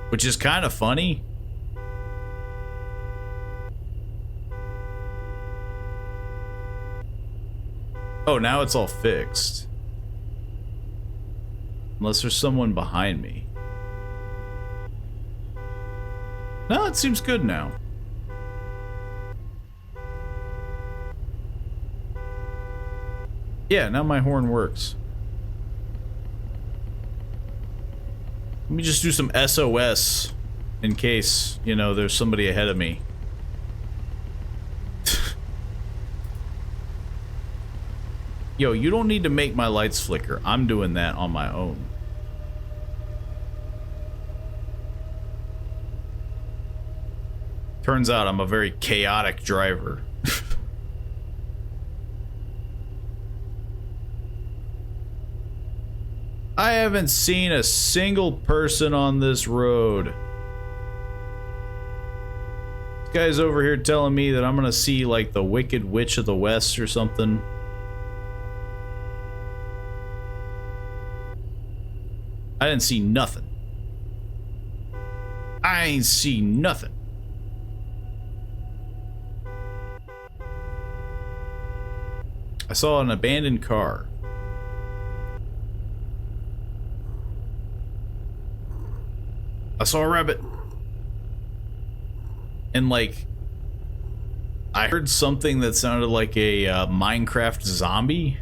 which is kind of funny. Oh, now it's all fixed. Unless there's someone behind me. No, it seems good now. Yeah, now my horn works. Let me just do some SOS in case, you know, there's somebody ahead of me. Yo, you don't need to make my lights flicker. I'm doing that on my own. Turns out I'm a very chaotic driver. I haven't seen a single person on this road. This guy's over here telling me that I'm gonna see like the Wicked Witch of the West or something. I didn't see nothing. I ain't see nothing. I saw an abandoned car. I saw a rabbit. And like, I heard something that sounded like a Minecraft zombie.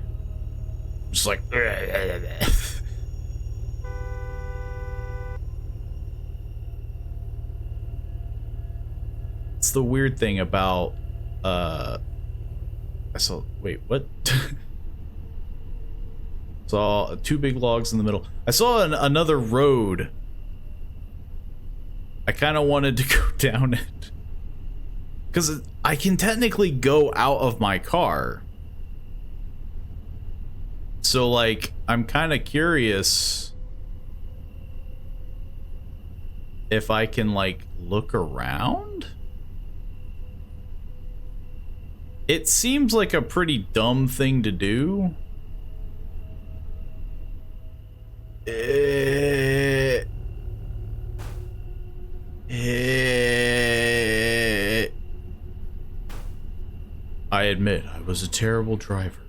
Just like... It's the weird thing about, I saw, wait, what? Saw two big logs in the middle. I saw another road. I kind of wanted to go down it. Because I can technically go out of my car. So, like, I'm kind of curious if I can, like, look around? It seems like a pretty dumb thing to do. I admit, I was a terrible driver.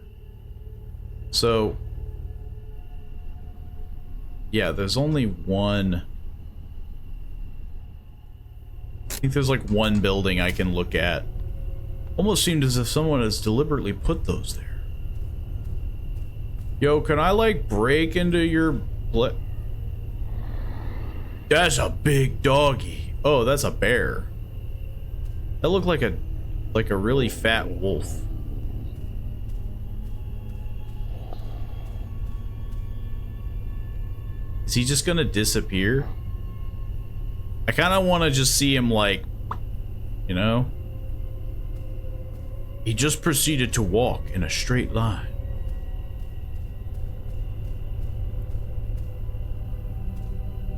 So, yeah, there's only one. I think there's like one building I can look at. Almost seemed as if someone has deliberately put those there. Yo, can I like break into your That's a big doggy. Oh, that's a bear. That looked like a really fat wolf. Is he just gonna disappear? I kind of want to just see him, like, you know? He just proceeded to walk in a straight line.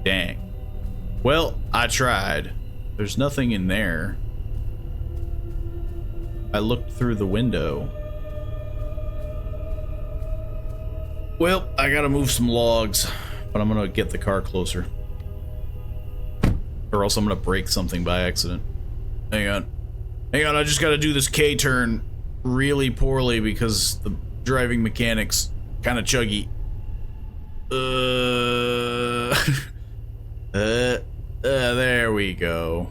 Dang. Well, I tried. There's nothing in there. I looked through the window. Well, I gotta move some logs, but I'm gonna get the car closer. Or else I'm gonna break something by accident. Hang on. Hang on, I just gotta do this K-turn really poorly because the driving mechanic's kind of chuggy. There we go.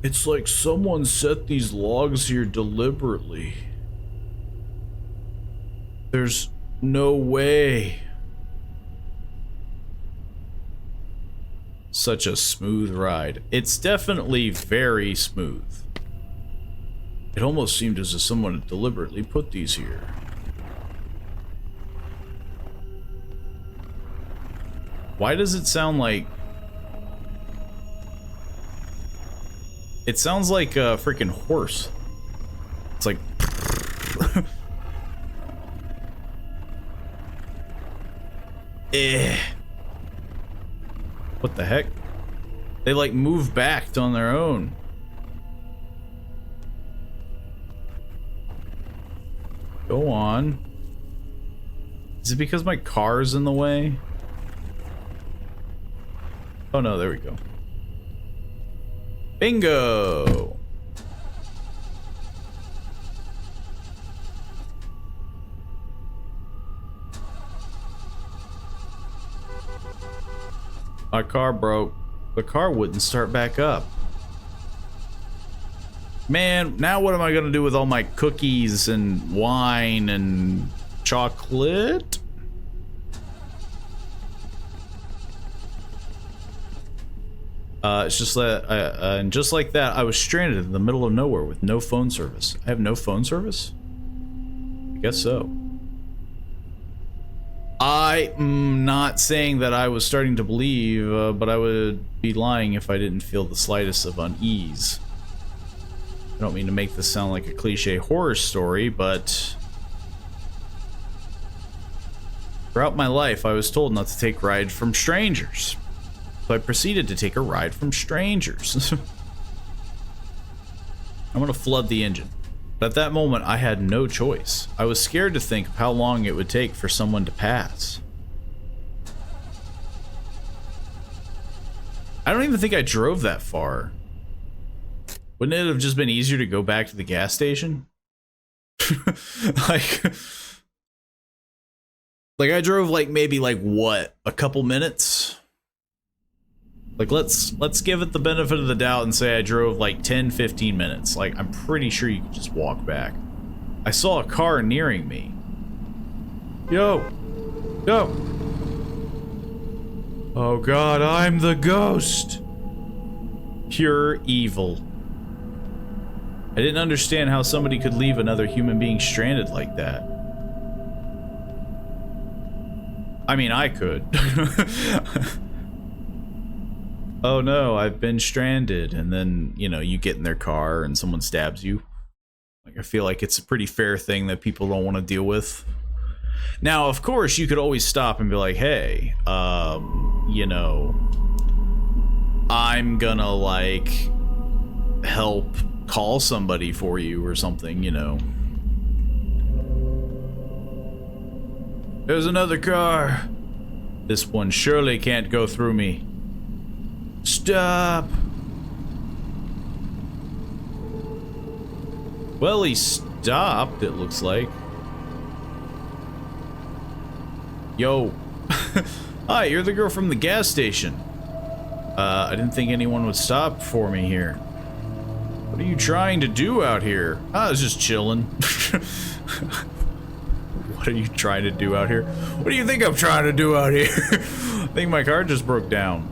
It's like someone set these logs here deliberately. There's no way. Such a smooth ride. It's definitely very smooth. It almost seemed as if someone had deliberately put these here. Why does it sound like... It sounds like a freaking horse. It's like... What the heck? They like move back on their own. Go on. Is it because my car's in the way? Oh no, there we go. Bingo! My car broke. The car wouldn't start back up. Man, now what am I gonna do with all my cookies and wine and chocolate? It's just that, and just like that, I was stranded in the middle of nowhere with no phone service. I have no phone service? I guess so. I'm not saying that I was starting to believe, but I would be lying if I didn't feel the slightest of unease. I don't mean to make this sound like a cliche horror story, but throughout my life, I was told not to take rides from strangers. So I proceeded to take a ride from strangers. I'm gonna flood the engine. But at that moment, I had no choice. I was scared to think of how long it would take for someone to pass. I don't even think I drove that far. Wouldn't it have just been easier to go back to the gas station? like I drove like maybe like what, a couple minutes? Like let's give it the benefit of the doubt and say I drove like 10-15 minutes. Like I'm pretty sure you could just walk back. I saw a car nearing me. Yo. Oh god, I'm the ghost. Pure evil. I didn't understand how somebody could leave another human being stranded like that. I mean, I could. Oh no, I've been stranded, and then, you know, you get in their car and someone stabs you. Like, I feel like it's a pretty fair thing that people don't want to deal with. Now, of course, you could always stop and be like, hey, you know, I'm gonna, like, help call somebody for you or something, you know. There's another car. This one surely can't go through me. Stop! Well, he stopped, it looks like. Yo. Hi, you're the girl from the gas station. I didn't think anyone would stop for me here. What are you trying to do out here? I was just chilling. What are you trying to do out here? What do you think I'm trying to do out here? I think my car just broke down.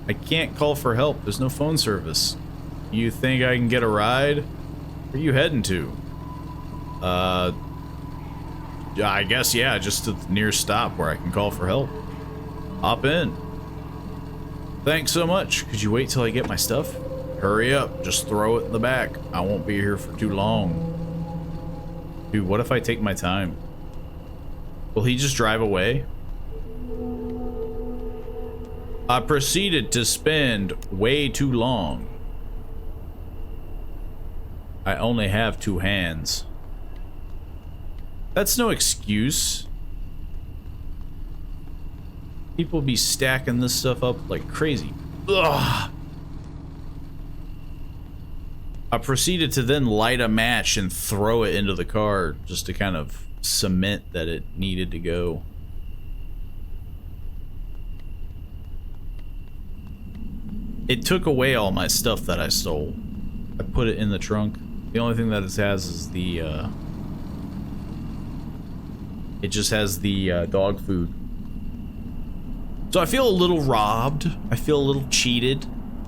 I can't call for help. There's no phone service. You think I can get a ride? Where are you heading to? I guess, yeah, just to the nearest stop where I can call for help. Hop in. Thanks so much. Could you wait till I get my stuff? Hurry up. Just throw it in the back. I won't be here for too long. Dude, what if I take my time? Will he just drive away? I proceeded to spend way too long. I only have 2 hands. That's no excuse. People be stacking this stuff up like crazy. Ugh. I proceeded to then light a match and throw it into the car just to kind of cement that it needed to go. It took away all my stuff that I stole. I put it in the trunk. The only thing that it has is the, it just has the, dog food. So I feel a little robbed. I feel a little cheated,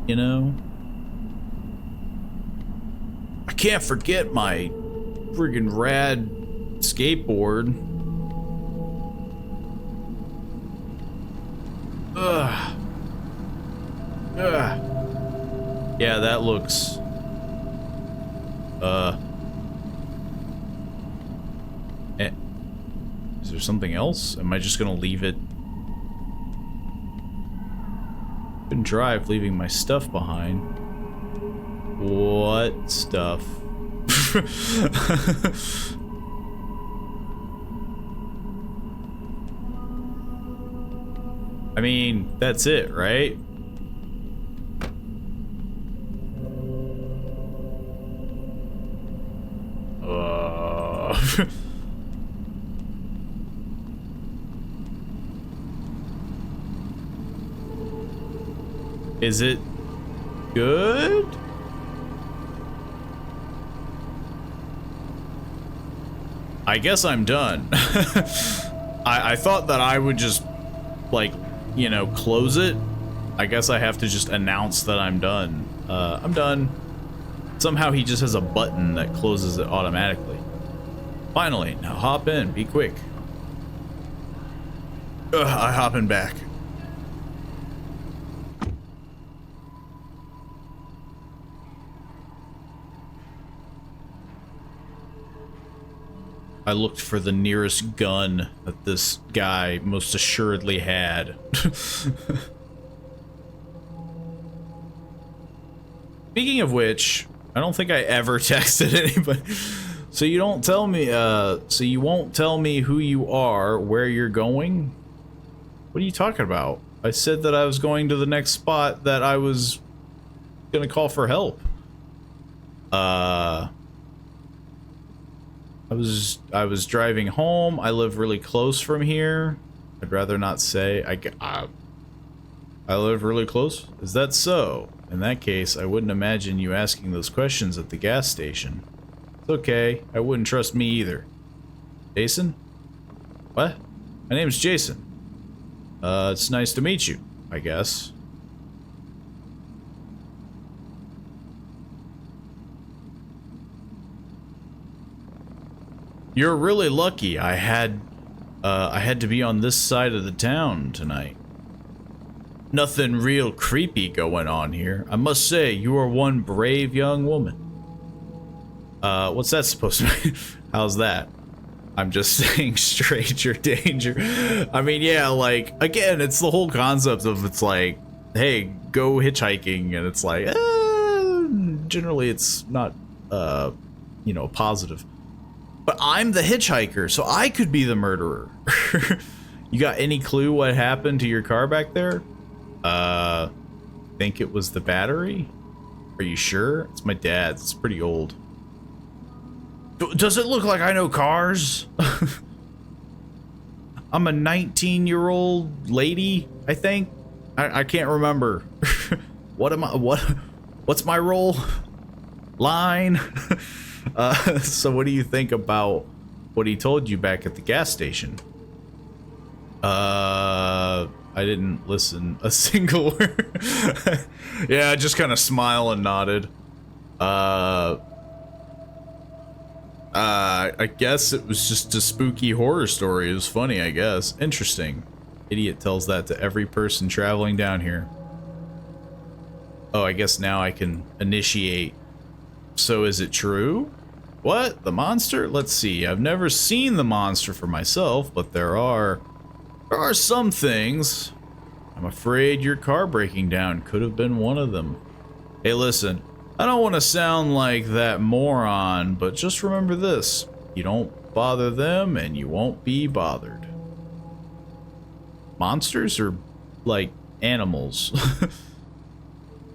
you know? I can't forget my friggin' rad skateboard. Ugh. Ugh. Yeah, that looks... Is there something else? Am I just gonna leave it? Couldn't drive leaving my stuff behind. What stuff? I mean, that's it, right? Is it good? I guess I'm done. I thought that I would just, like, you know, close it. I guess I have to just announce that I'm done. I'm done. Somehow he just has a button that closes it automatically. Finally, now hop in, be quick. I hop in back. I looked for the nearest gun that this guy most assuredly had. Speaking of which, I don't think I ever texted anybody. So you don't tell me, so you won't tell me who you are, where you're going? What are you talking about? I said that I was going to the next spot that I was gonna call for help. I was driving home. I live really close from here. I'd rather not say. I live really close? Is that so? In that case, I wouldn't imagine you asking those questions at the gas station. It's okay. I wouldn't trust me either. Jason? What? My name's Jason. It's nice to meet you, I guess. You're really lucky. I had to be on this side of the town tonight. Nothing real creepy going on here. I must say, you are one brave young woman. What's that supposed to mean? How's that? I'm just saying stranger danger. I mean, yeah, like, again, it's the whole concept of it's like, hey, go hitchhiking, and it's like, generally it's not, you know, positive. But I'm the hitchhiker, so I could be the murderer. You got any clue what happened to your car back there? Think it was the battery? Are you sure? It's my dad's. It's pretty old. Does it look like I know cars? I'm a 19-year-old lady, I think. I can't remember. What's my role? Line? So what do you think about what he told you back at the gas station? I didn't listen a single word. Yeah, I just kind of smiled and nodded. I guess it was just a spooky horror story. It was funny, I guess. Interesting. Idiot tells that to every person traveling down here. Oh, I guess now I can initiate. So is it true? What? The monster? Let's see. I've never seen the monster for myself, but there are some things. I'm afraid your car breaking down could have been one of them. Hey, listen. I don't want to sound like that moron, but just remember this. You don't bother them, and you won't be bothered. Monsters are like animals.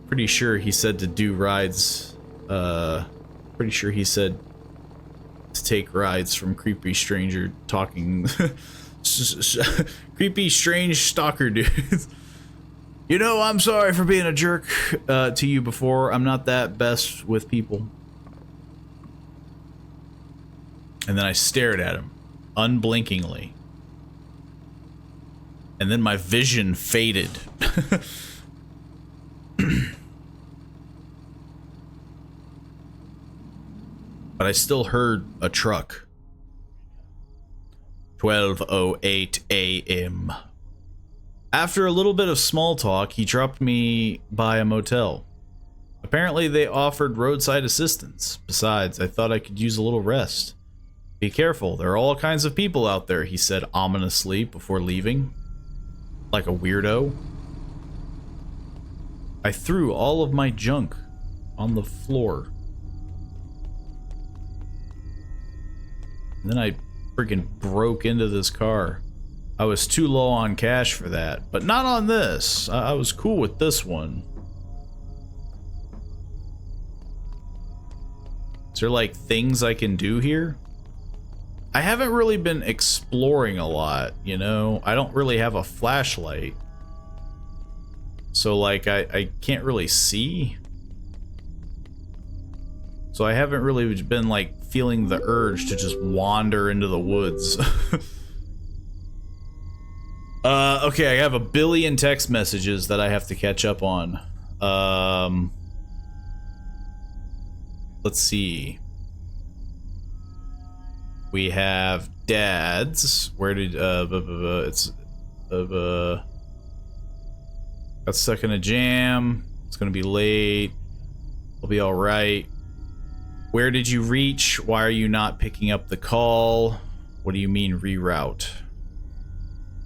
Pretty sure he said to do rides. Pretty sure he said to take rides from creepy stranger talking. Creepy strange stalker dudes. You know, I'm sorry for being a jerk to you before. I'm not that best with people. And then I stared at him, unblinkingly. And then my vision faded. But I still heard a truck. 12:08 a.m. After a little bit of small talk, he dropped me by a motel. Apparently they offered roadside assistance. Besides, I thought I could use a little rest. Be careful, there are all kinds of people out there, he said ominously before leaving. Like a weirdo. I threw all of my junk on the floor. And then I freaking broke into this car. I was too low on cash for that, but not on this. I was cool with this one. Is there like things I can do here? I haven't really been exploring a lot, you know? I don't really have a flashlight. So like I can't really see. So I haven't really been like feeling the urge to just wander into the woods. Okay, I have a billion text messages that I have to catch up on. Let's see. We have Dad's. Where did it's got stuck in a jam. It's gonna be late. I'll be all right. Where did you reach? Why are you not picking up the call? What do you mean reroute?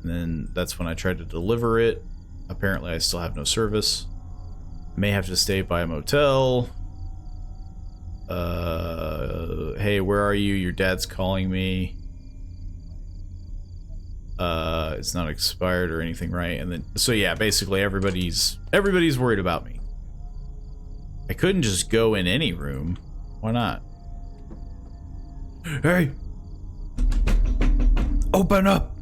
And then that's when I tried to deliver it. Apparently I still have no service. May have to stay by a motel. Hey, where are you? Your dad's calling me. It's not expired or anything, right? And then, so yeah, basically everybody's worried about me. I couldn't just go in any room. Why not? Hey! Open up!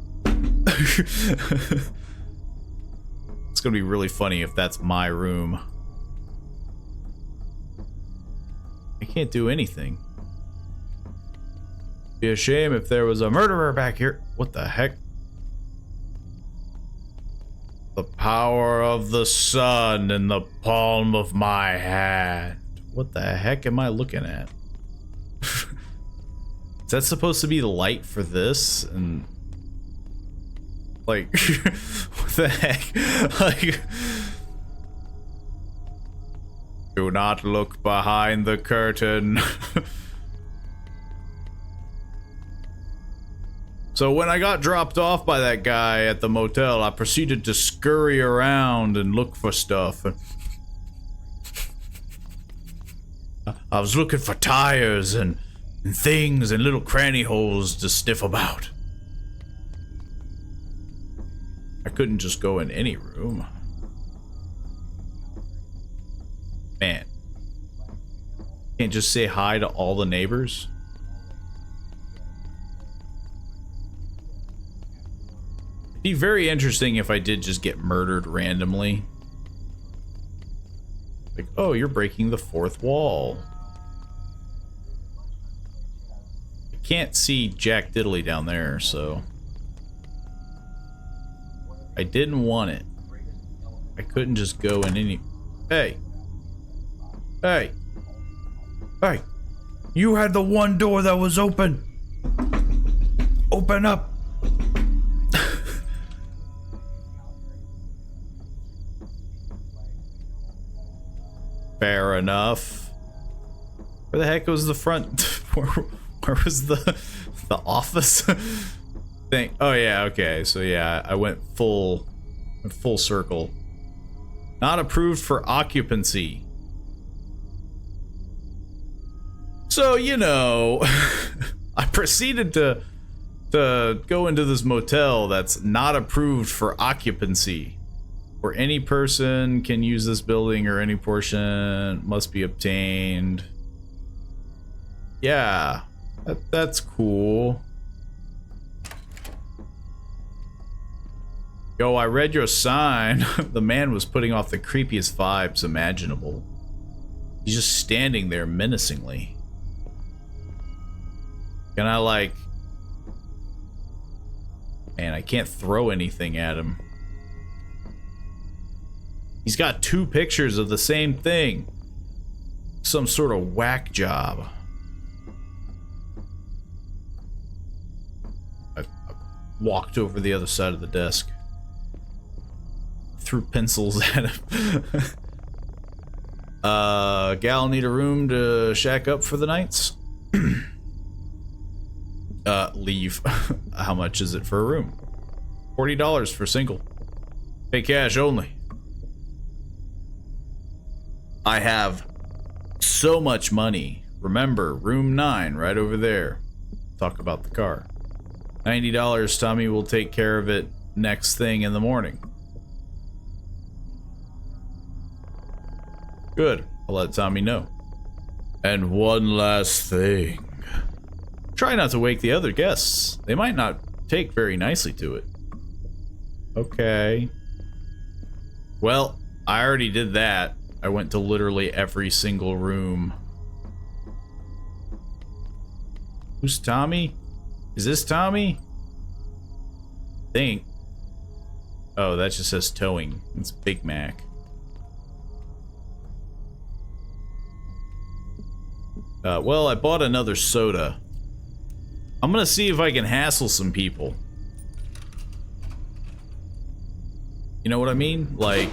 It's gonna be really funny if that's my room. I can't do anything. Be a shame if there was a murderer back here. What the heck? The power of the sun in the palm of my hand. What the heck am I looking at? Is that supposed to be the light for this? And like, what the heck? Like, do not look behind the curtain. So when I got dropped off by that guy at the motel, I proceeded to scurry around and look for stuff. I was looking for tires and things and little cranny holes to sniff about. I couldn't just go in any room. Man. Can't just say hi to all the neighbors. It'd be very interesting if I did just get murdered randomly. Like, oh, you're breaking the fourth wall. I can't see Jack Diddley down there, so I didn't want it. I couldn't just go in any... Hey. Hey. Hey. You had the one door that was open. Open up. Fair enough. Where the heck was the front? Where was the office thing? Oh yeah, okay. So yeah, I went full circle. Not approved for occupancy. So, you know, I proceeded to go into this motel that's not approved for occupancy, where any person can use this building or any portion must be obtained. Yeah, that's cool. Yo, I read your sign. The man was putting off the creepiest vibes imaginable. He's just standing there menacingly. Can I, like... Man, I can't throw anything at him. He's got 2 pictures of the same thing. Some sort of whack job. I walked over the other side of the desk. Threw pencils at him. Gal need a room to shack up for the nights? Leave. How much is it for a room? $40 for single. Pay cash only. I have so much money. Remember, room 9 right over there. Talk about the car. $90. Tommy will take care of it next thing in the morning. Good. I'll let Tommy know. And one last thing. Try not to wake the other guests. They might not take very nicely to it. Okay. Well, I already did that. I went to literally every single room. Who's Tommy? Is this Tommy? Think. Oh, that just says towing. It's Big Mac. Well, I bought another soda. I'm gonna see if I can hassle some people. You know what I mean? Like...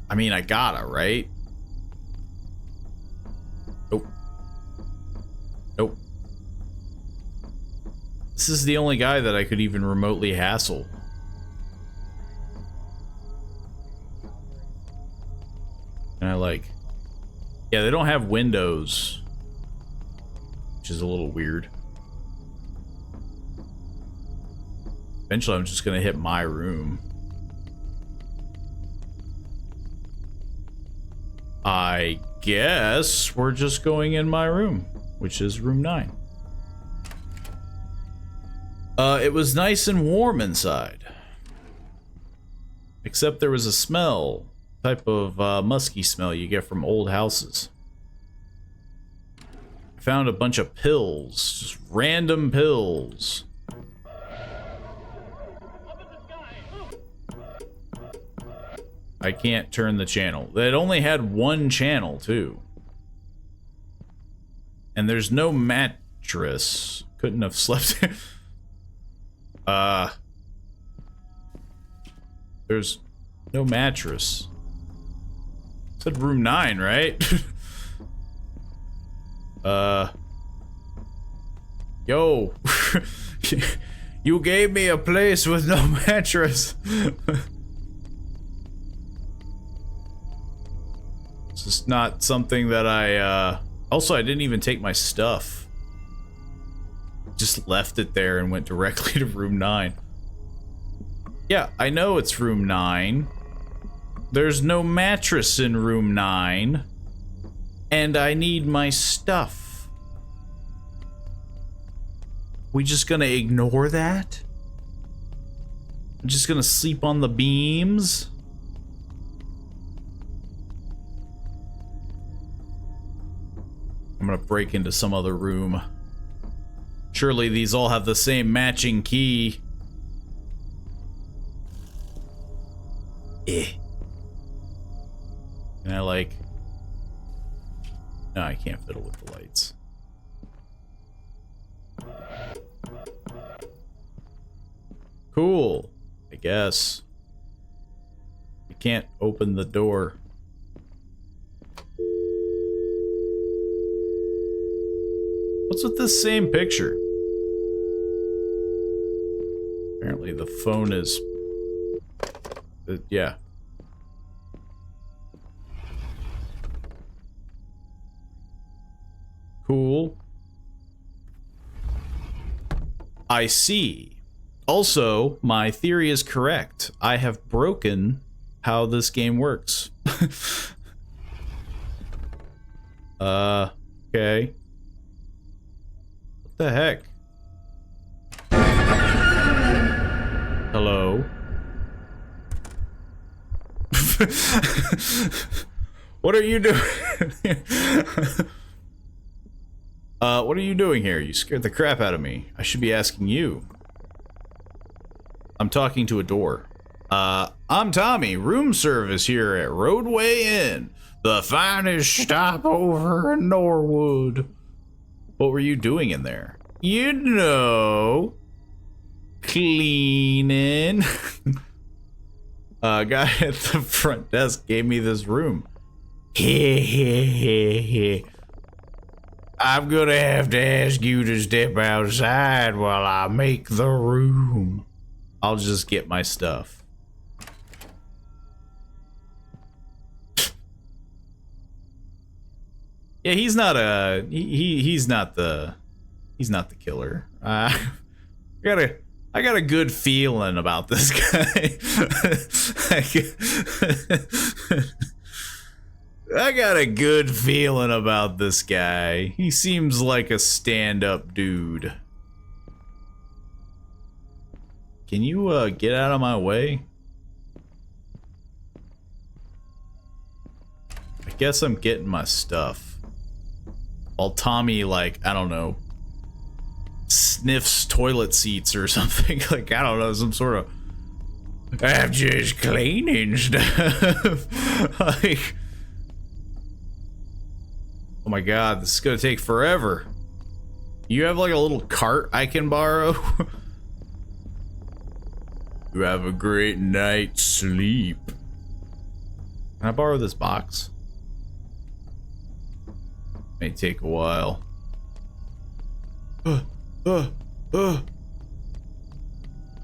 I mean, I gotta, right? Nope. Nope. This is the only guy that I could even remotely hassle. And I like... Yeah, they don't have windows. Which is a little weird. Eventually, I'm just gonna hit my room. I guess we're just going in my room, which is room 9. It was nice and warm inside. Except there was a smell. Type of musky smell you get from old houses. I found a bunch of pills. Just random pills. I can't turn the channel. It only had one channel, too. And there's no mattress. Couldn't have slept. There's no mattress. It said room 9, right? Yo. You gave me a place with no mattress. It's just not something that I, also, I didn't even take my stuff. Just left it there and went directly to room 9. Yeah, I know it's room 9. There's no mattress in room 9. And I need my stuff. We just gonna ignore that? I'm just gonna sleep on the beams? I'm gonna break into some other room. Surely these all have the same matching key. Eh. And I like... No, I can't fiddle with the lights. Cool, I guess. I can't open the door. What's with this same picture? Apparently the phone is... yeah. Cool. I see. Also, my theory is correct. I have broken how this game works. Okay. What the heck? Hello? What are you doing? What are you doing here? You scared the crap out of me. I should be asking you. I'm talking to a door. I'm Tommy, room service here at Roadway Inn, the finest stopover in Norwood. What were you doing in there? You know, cleaning. Guy at the front desk gave me this room. I'm gonna have to ask you to step outside while I make the room. I'll just get my stuff. Yeah, he's not a he's not the killer. I got a good feeling about this guy. I got a good feeling about this guy. He seems like a stand-up dude. Can you get out of my way? I guess I'm getting my stuff. While Tommy, like, I don't know, sniffs toilet seats or something. Like, I don't know, some sort of... I'm just cleaning stuff. Like... Oh my god, this is gonna take forever. You have like a little cart I can borrow? You have a great night's sleep. Can I borrow this box? May take a while.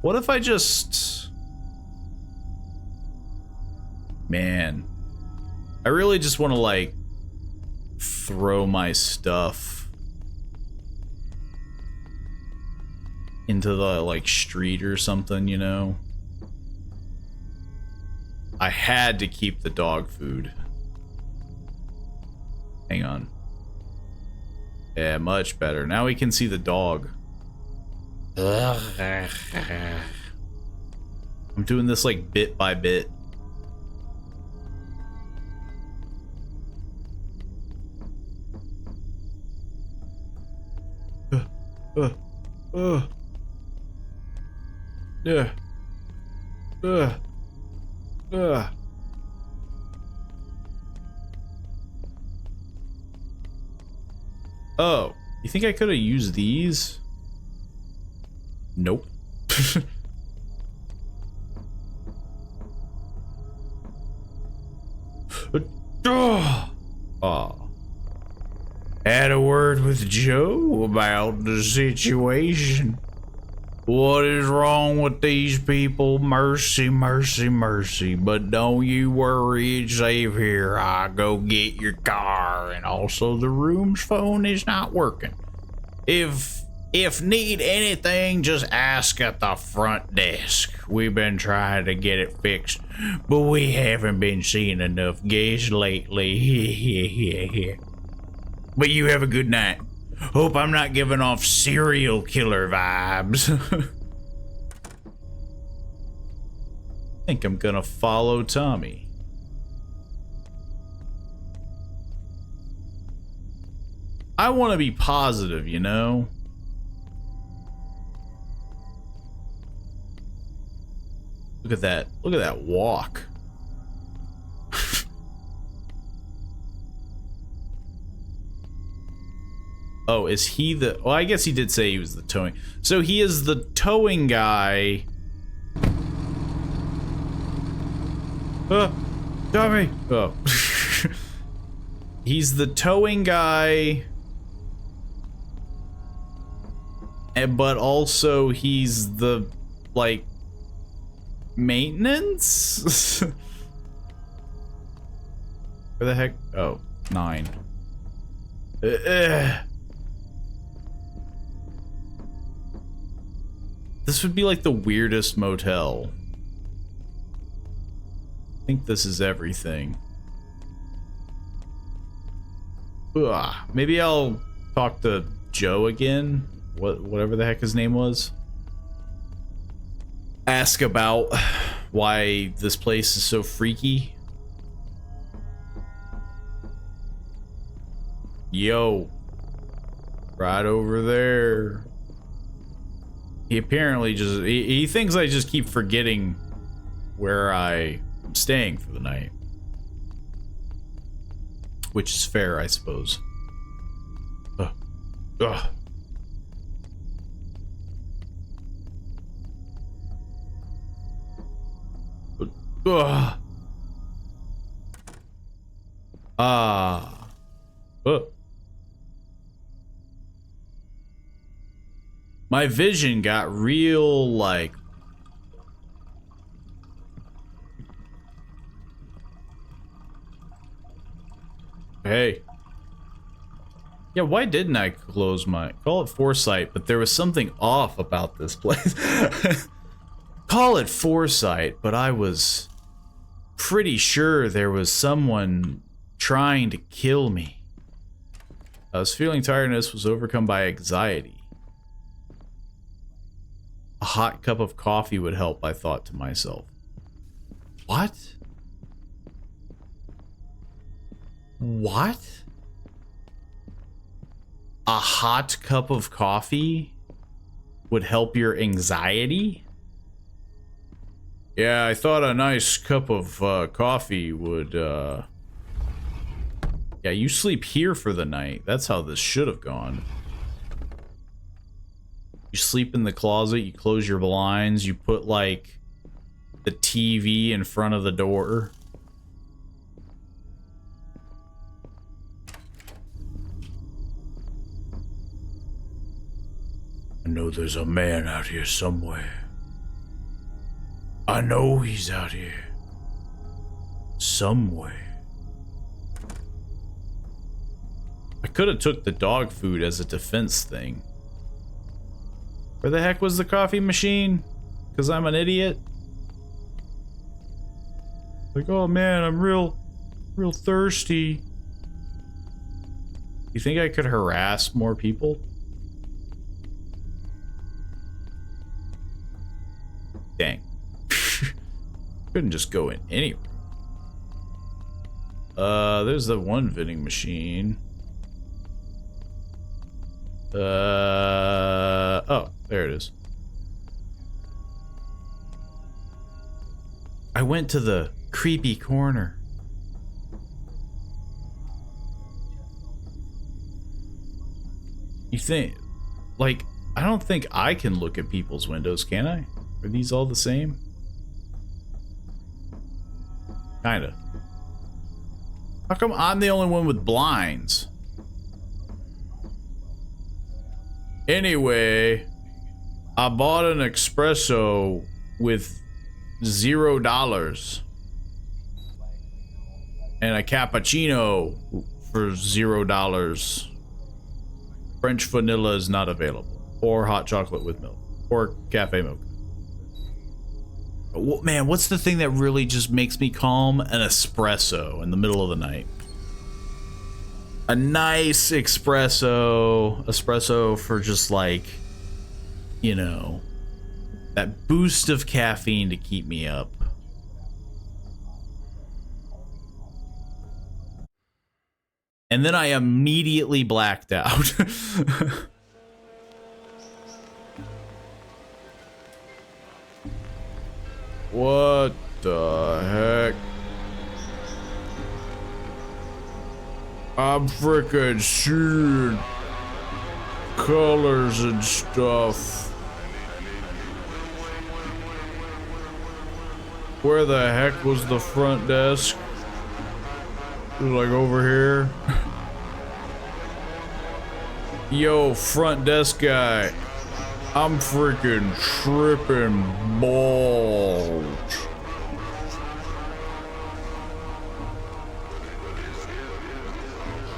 What if I just... Man. I really just want to like throw my stuff into the like street or something, you know. I had to keep the dog food. Hang on. Yeah, much better. Now we can see the dog. I'm doing this like bit by bit. Yeah. Oh, you think I could have used these? Nope. Oh. Had a word with Joe about the situation. What is wrong with these people? Mercy, mercy, mercy. But don't you worry, it's safe here. I'll go get your car. And also the room's phone is not working. If need anything, just ask at the front desk. We've been trying to get it fixed, but we haven't been seeing enough guests lately. But you have a good night. Hope I'm not giving off serial killer vibes. I think I'm gonna follow Tommy. I want to be positive, you know? Look at that. Look at that walk. Oh, is he the... Well, I guess he did say he was the towing. So he is the towing guy. Tommy! Oh. He's the towing guy. But also he's the, like, maintenance? Where the heck? Oh, 9. This would be like the weirdest motel. I think this is everything. Ugh. Maybe I'll talk to Joe again. Whatever the heck his name was. Ask about why this place is so freaky. Yo. Right over there. He apparently just... He thinks I just keep forgetting where I am staying for the night. Which is fair, I suppose. Ugh. Ugh. My vision got real, like... Hey. Yeah, why didn't I close my... Call it foresight, but there was something off about this place. Call it foresight, but I was pretty sure there was someone trying to kill me. I was feeling tiredness, was overcome by anxiety. A hot cup of coffee would help, I thought to myself. What? What? A hot cup of coffee would help your anxiety? Yeah, I thought a nice cup of coffee would, Yeah, you sleep here for the night. That's how this should have gone. You sleep in the closet, you close your blinds, you put, like, the TV in front of the door. I know there's a man out here somewhere. I know he's out here. Somewhere. I could have took the dog food as a defense thing. Where the heck was the coffee machine? Because I'm an idiot? Like, oh man, I'm real thirsty. You think I could harass more people? Dang. Couldn't just go in any room. There's the one vending machine. Oh, there it is. I went to the creepy corner. You think, like, I don't think I can look at people's windows, can I? Are these all the same? Kinda. How come I'm the only one with blinds? Anyway, I bought an espresso with $0 and a cappuccino for $0. French vanilla is not available, or hot chocolate with milk, or cafe mocha. Man, what's the thing that really just makes me calm? An espresso in the middle of the night. A nice espresso for just, like, you know, that boost of caffeine to keep me up. And then I immediately blacked out. What the heck? I'm freaking shit. colors and stuff. Where the heck was the front desk? It was like over here. Yo, front desk guy. I'm freaking tripping balls.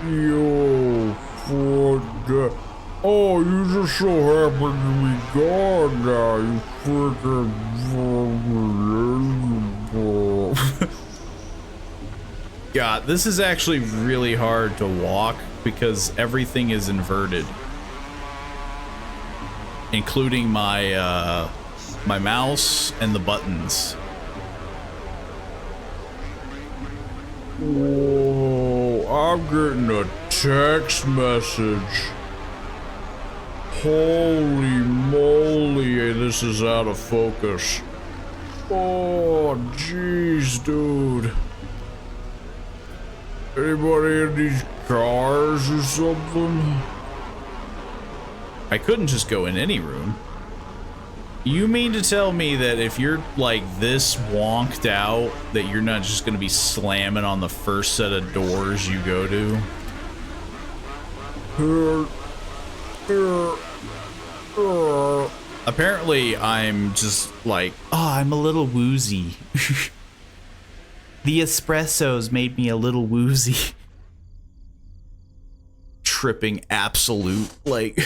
Yo, front desk. Oh, you just so happen to be gone now, you freaking God, this is actually really hard to walk because everything is inverted. Including my my mouse and the buttons. Whoa, I'm getting a text message. Holy moly, this is out of focus. Oh, jeez, dude. Anybody in these cars or something? I couldn't just go in any room. You mean to tell me that if you're like this wonked out, that you're not just gonna be slamming on the first set of doors you go to? Apparently, I'm just like, oh, I'm a little woozy. The espressos made me a little woozy. Tripping absolute, like.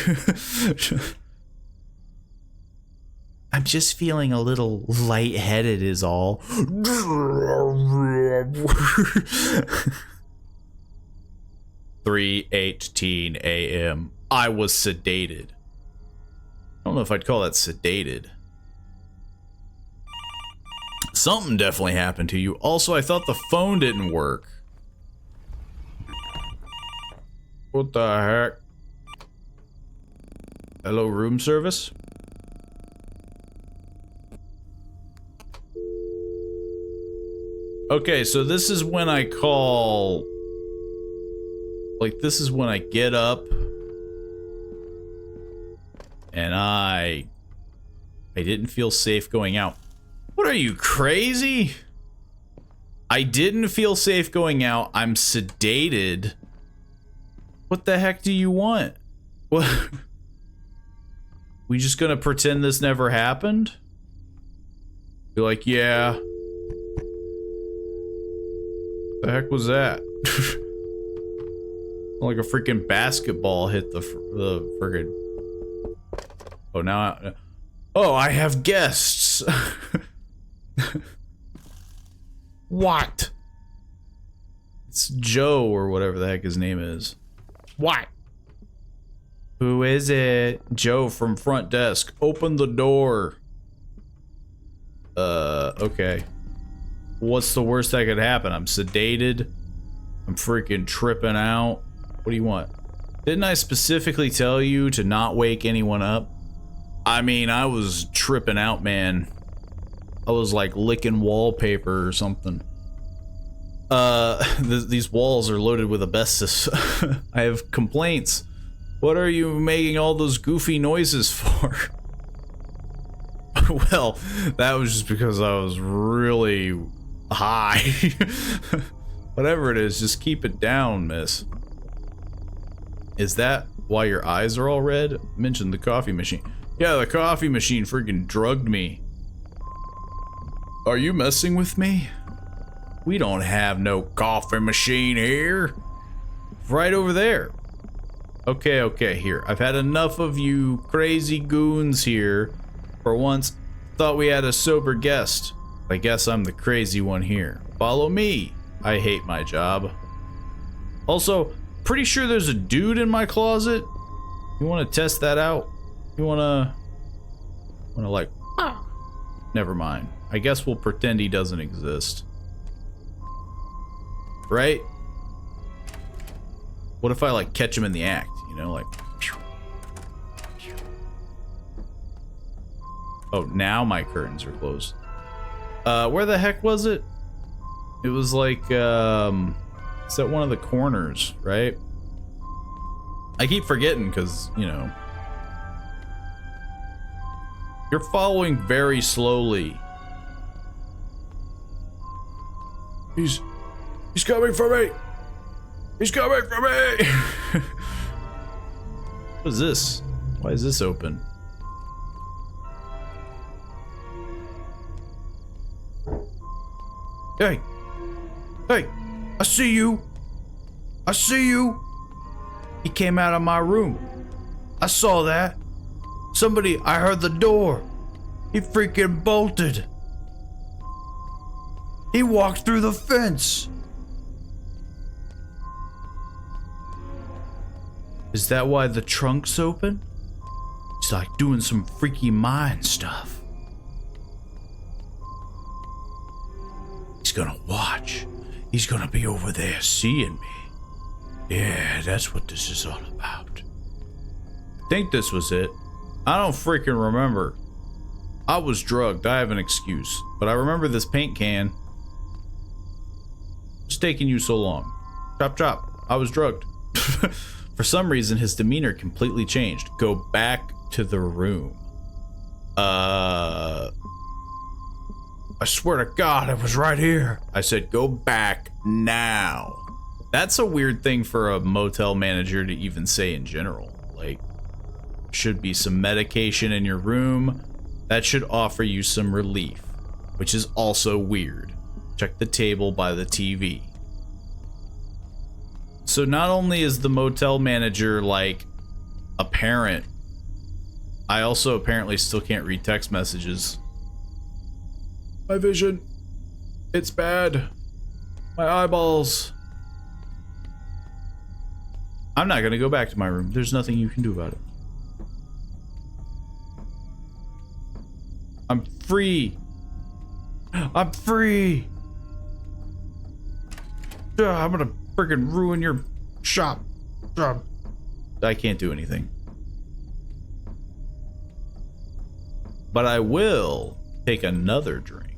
I'm just feeling a little lightheaded is all. 3:18 a.m. I was sedated. I don't know if I'd call that sedated. Something definitely happened to you. Also, I thought the phone didn't work. What the heck? Hello, room service? Okay, so this is when I call... Like, this is when I get up. And I didn't feel safe going out. What are you, crazy? I didn't feel safe going out. I'm sedated. What the heck do you want? What? We just gonna pretend this never happened? You're like, yeah. The heck was that? Like a freaking basketball hit the friggin'. Oh, now oh, I have guests. What? It's Joe or whatever the heck his name is. What? Who is it? Joe from front desk. Open the door. Okay. What's the worst that could happen? I'm sedated. I'm freaking tripping out. What do you want? Didn't I specifically tell you to not wake anyone up? I mean, I was tripping out, man. I was like licking wallpaper or something. These walls are loaded with asbestos. I have complaints. What are you making all those goofy noises for? Well, that was just because I was really high. Whatever it is, just keep it down, miss. Is that why your eyes are all red? Mention the coffee machine. Yeah, the coffee machine freaking drugged me. Are you messing with me? We don't have no coffee machine here. Right over there. Okay, okay, here. I've had enough of you crazy goons here. For once, thought we had a sober guest. I guess I'm the crazy one here. Follow me. I hate my job. Also, pretty sure there's a dude in my closet. You want to test that out? You wanna like... Never mind. I guess we'll pretend he doesn't exist. Right? What if I like catch him in the act? You know, like... Oh, now my curtains are closed. Where the heck was it? It was like, it's at one of the corners, right? I keep forgetting because, you know, You're following very slowly. He's coming for me. He's coming for me. What is this? Why is this open? Hey. Hey. I see you. I see you. He came out of my room. I saw that. I heard the door. He freaking bolted. He walked through the fence. Is that why the trunk's open? He's like doing some freaky mind stuff. He's gonna watch. He's gonna be over there seeing me. Yeah, that's what this is all about. I think this was it. I don't freaking remember. I was drugged. I have an excuse. But I remember this paint can. What's taking you so long? Chop chop. I was drugged. For some reason, his demeanor completely changed. Go back to the room. I swear to God, it was right here. I said, go back now. That's a weird thing for a motel manager to even say in general. Like, should be some medication in your room. That should offer you some relief, which is also weird. Check the table by the TV. So not only is the motel manager like a parent, I also apparently still can't read text messages. My vision, it's bad. My eyeballs. I'm not gonna go back to my room. There's nothing you can do about it. I'm free. I'm free. I'm gonna freaking ruin your shop. I can't do anything. But I will take another drink.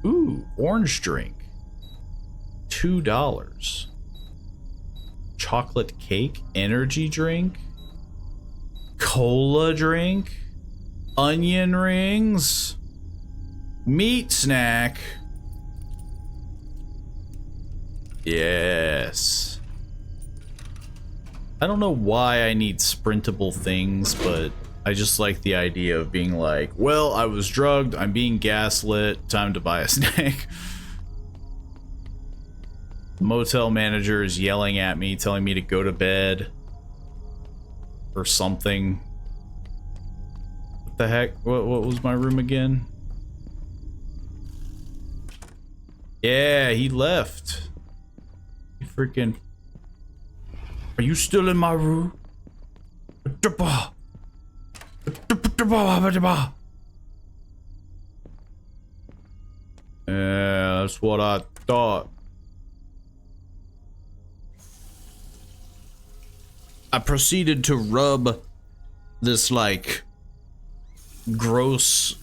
Ooh, orange drink. $2. Chocolate cake, energy drink, cola drink, onion rings, meat snack. Yes. I don't know why I need sprintable things, but I just like the idea of being like, well, I was drugged, I'm being gaslit, time to buy a snack. The motel manager is yelling at me, telling me to go to bed. Or something. What the heck? What was my room again? Yeah, he left. He freaking... Are you still in my room? Yeah, that's what I thought. I proceeded to rub this like gross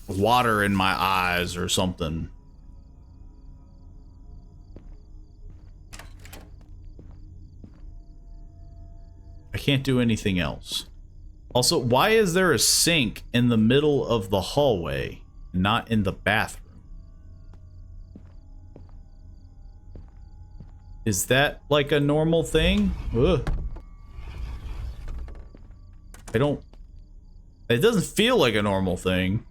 water in my eyes or something. I can't do anything else. Also, why is there a sink in the middle of the hallway, not in the bathroom? Is that like a normal thing? Ugh. It doesn't feel like a normal thing.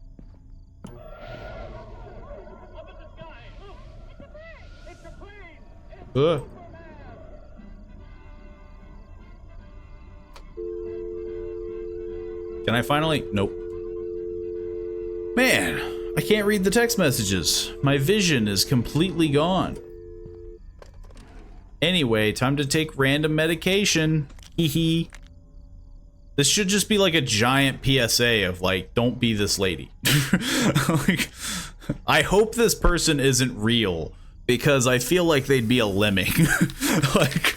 Ugh. Can I finally? Nope. Man, I can't read the text messages. My vision is completely gone. Anyway, time to take random medication. Hee hee. This should just be like a giant PSA of like, don't be this lady. Like, I hope this person isn't real because I feel like they'd be a lemming. Like,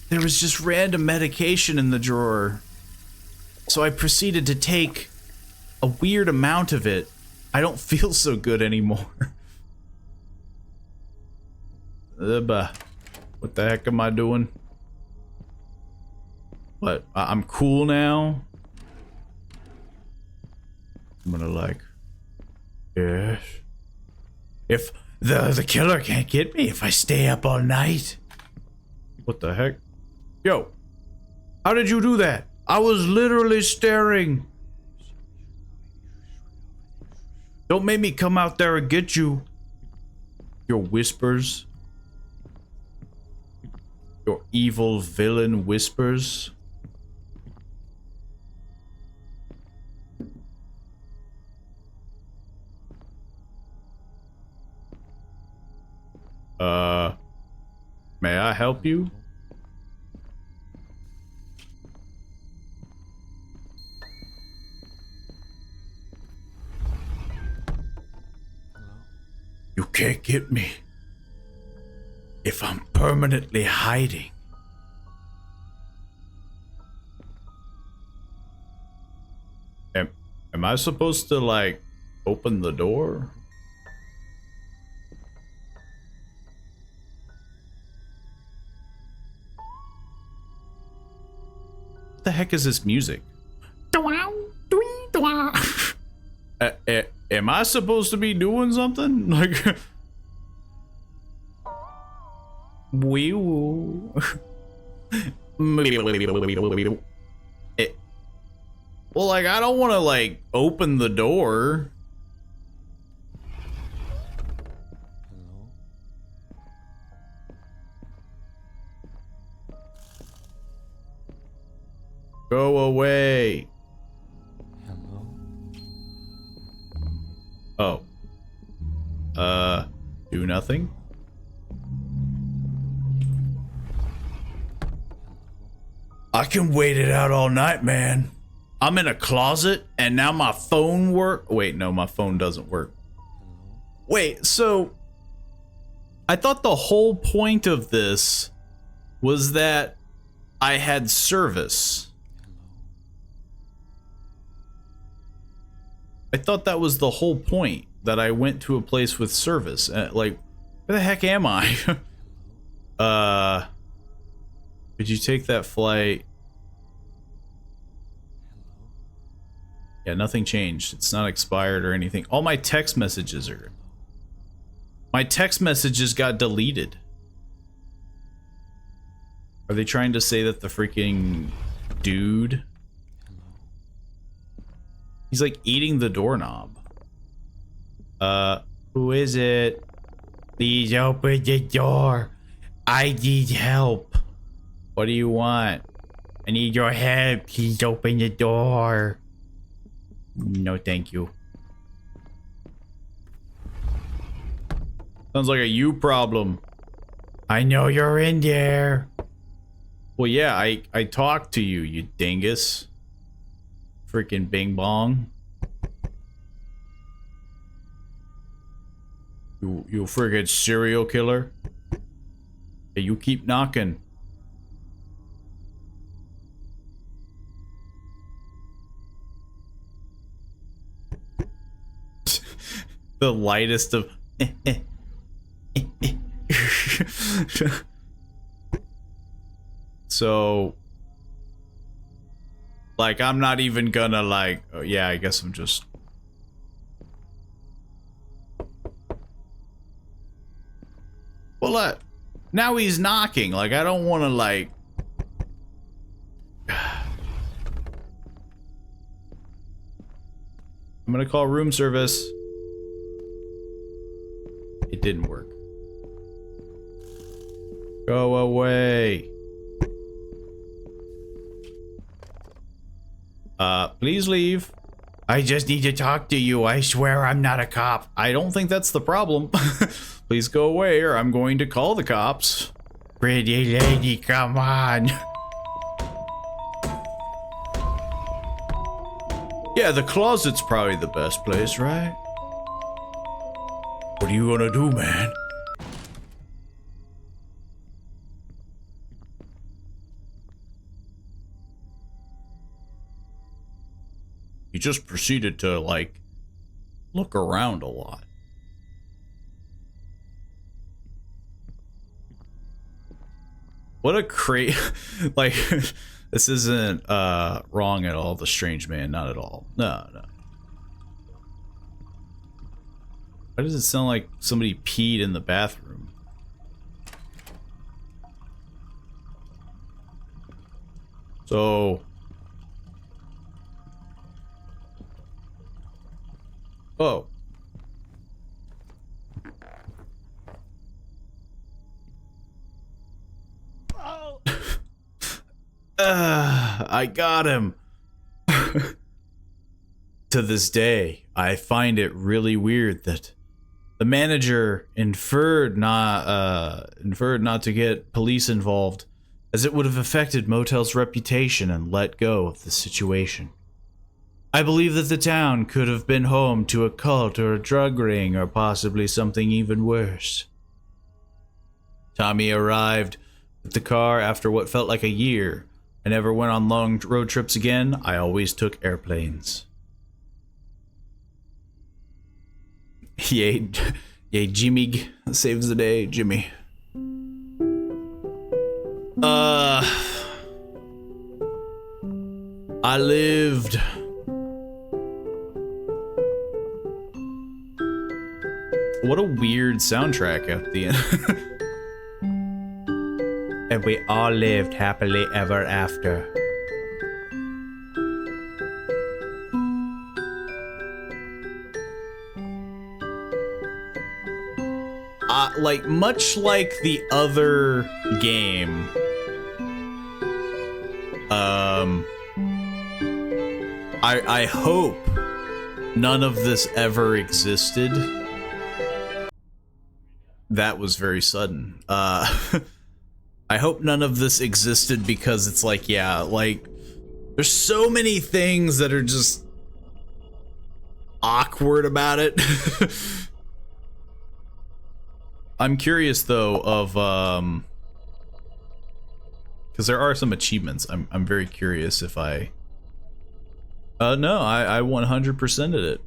there was just random medication in the drawer. So I proceeded to take a weird amount of it. I don't feel so good anymore. What the heck am I doing? But I'm cool now. I'm gonna like, yes. If the killer can't get me if I stay up all night. What the heck? Yo, how did you do that? I was literally staring. Don't make me come out there and get you. Your whispers. Your evil villain whispers. May I help you? You can't get me if I'm permanently hiding. Am I supposed to like open the door? What the heck is this music? Am I supposed to be doing something? Like, wee woo. Well, like, I don't want to like open the door. Go away. Oh. Do nothing? I can wait it out all night, man. I'm in a closet and now my phone Wait, no, my phone doesn't work. Wait, so I thought the whole point of this was that I had service. I thought that was the whole point, that I went to a place with service. Like, where the heck am I? Could you take that flight? Yeah, nothing changed. It's not expired or anything. All my text messages are... My text messages got deleted. Are they trying to say that the freaking dude... He's like eating the doorknob. Who is it? Please open the door. I need help. What do you want? I need your help. Please open the door. No, thank you. Sounds like a you problem. I know you're in there. Well, yeah, I talked to you, you dingus. Freaking bing bong. You freaking serial killer. Hey, you keep knocking. The lightest of... So... Like, I'm not even gonna, like... Oh, yeah, I guess I'm just... Well, now he's knocking. Like, I don't want to, like... I'm gonna call room service. It didn't work. Go away. Please leave. I just need to talk to you. I swear I'm not a cop. I don't think that's the problem. Please go away or I'm going to call the cops. Pretty lady, come on. Yeah, the closet's probably the best place, right? What are you gonna do, man? He just proceeded to, like, look around a lot. What a like this isn't wrong at all, the strange man, not at all. No. Why does it sound like somebody peed in the bathroom? So oh. I got him. To this day, I find it really weird that the manager inferred not to get police involved, as it would have affected Motel's reputation, and let go of the situation. I believe that the town could have been home to a cult or a drug ring, or possibly something even worse. Tommy arrived with the car after what felt like a year. I never went on long road trips again. I always took airplanes. Yay, Jimmy saves the day, Jimmy. I lived. What a weird soundtrack at the end. And we all lived happily ever after. Like, much like the other game, I hope none of this ever existed. That was very sudden. I hope none of this existed, because it's like, yeah, like, there's so many things that are just awkward about it. I'm curious though of because there are some achievements. I'm very curious if I no, I 100%ed it.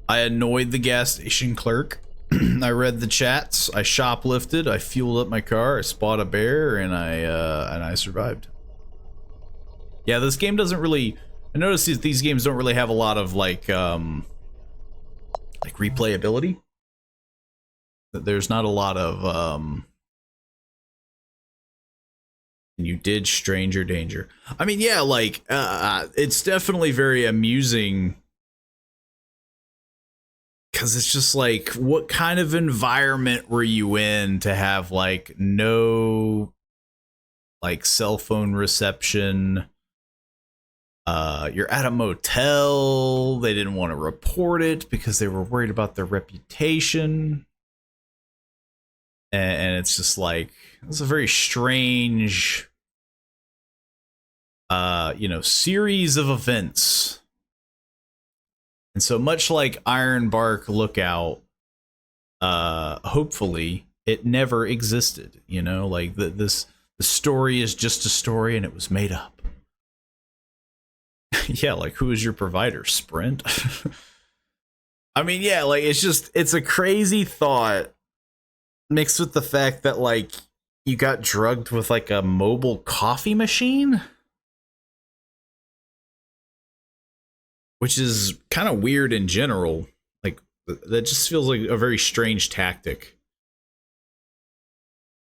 I annoyed the gas station clerk. I read the chats, I shoplifted, I fueled up my car, I spotted a bear, and I survived. Yeah, this game doesn't really, I noticed these games don't really have a lot of like replayability. There's not a lot of you did stranger danger. I mean, yeah, like it's definitely very amusing, because it's just like, what kind of environment were you in to have like no like cell phone reception? You're at a motel. They didn't want to report it because they were worried about their reputation. And it's just like, it's a very strange, series of events. And so much like Ironbark Lookout, hopefully it never existed, like the story is just a story and it was made up. Yeah, like, who is your provider? Sprint? I mean, yeah, like, it's a crazy thought, mixed with the fact that, like, you got drugged with, like, a mobile coffee machine? Which is kind of weird in general. Like, that just feels like a very strange tactic.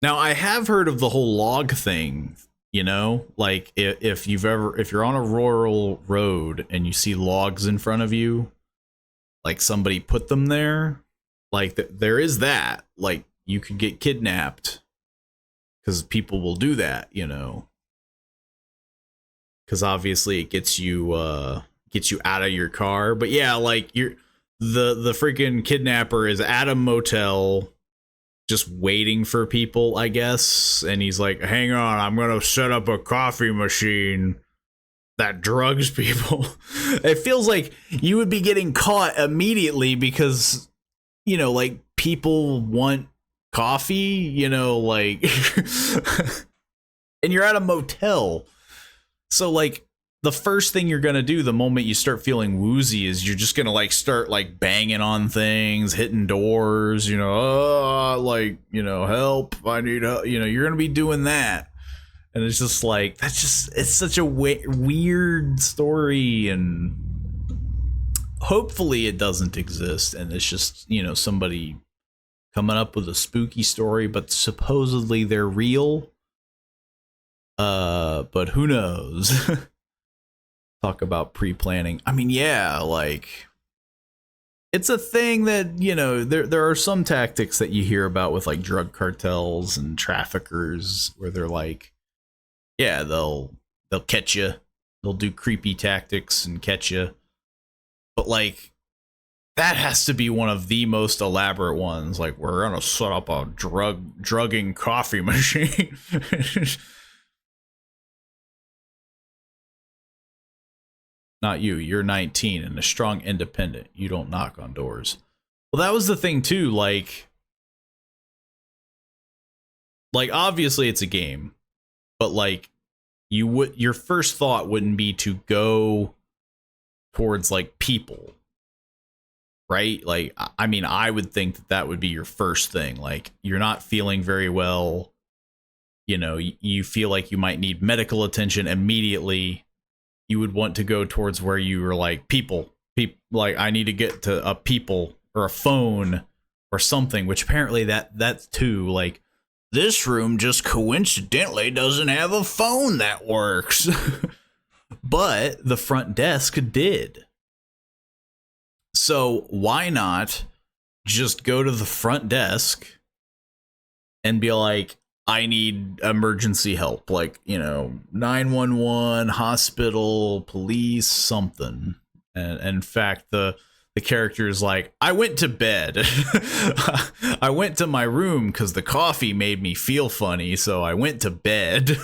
Now, I have heard of the whole log thing, like, if you're on a rural road and you see logs in front of you, like somebody put them there, like there is that, like, you could get kidnapped because people will do that, because obviously it gets you out of your car. But yeah, like, the freaking kidnapper is at a motel just waiting for people, I guess, and he's like, hang on, I'm gonna set up a coffee machine that drugs people. It feels like you would be getting caught immediately because, like, people want coffee, like, and you're at a motel. So, like, the first thing you're going to do the moment you start feeling woozy is you're just going to like start like banging on things, hitting doors, you know, like, you know, help, I need help, you know, you're going to be doing that. And it's just like, that's just, it's such a weird story, and hopefully it doesn't exist and it's just, you know, somebody coming up with a spooky story, but supposedly they're real. But who knows? Talk about pre-planning. I mean, yeah, like it's a thing that, you know, there are some tactics that you hear about with like drug cartels and traffickers where they're like, yeah, they'll catch you. They'll do creepy tactics and catch you. But like that has to be one of the most elaborate ones. Like, we're gonna set up a drugging coffee machine. Not you. You're 19 and a strong independent. You don't knock on doors. Well, that was the thing too. Like obviously it's a game, but like your first thought wouldn't be to go towards like people, right? Like, I mean, I would think that that would be your first thing. Like, you're not feeling very well, you know, you feel like you might need medical attention immediately. You would want to go towards where you were like, people, like, I need to get to a people or a phone or something, which apparently that's too, like, this room just coincidentally doesn't have a phone that works. But the front desk did. So why not just go to the front desk and be like, I need emergency help, like, you know, 911, hospital, police, something. And in fact, the character is like, I went to bed. I went to my room because the coffee made me feel funny, so I went to bed.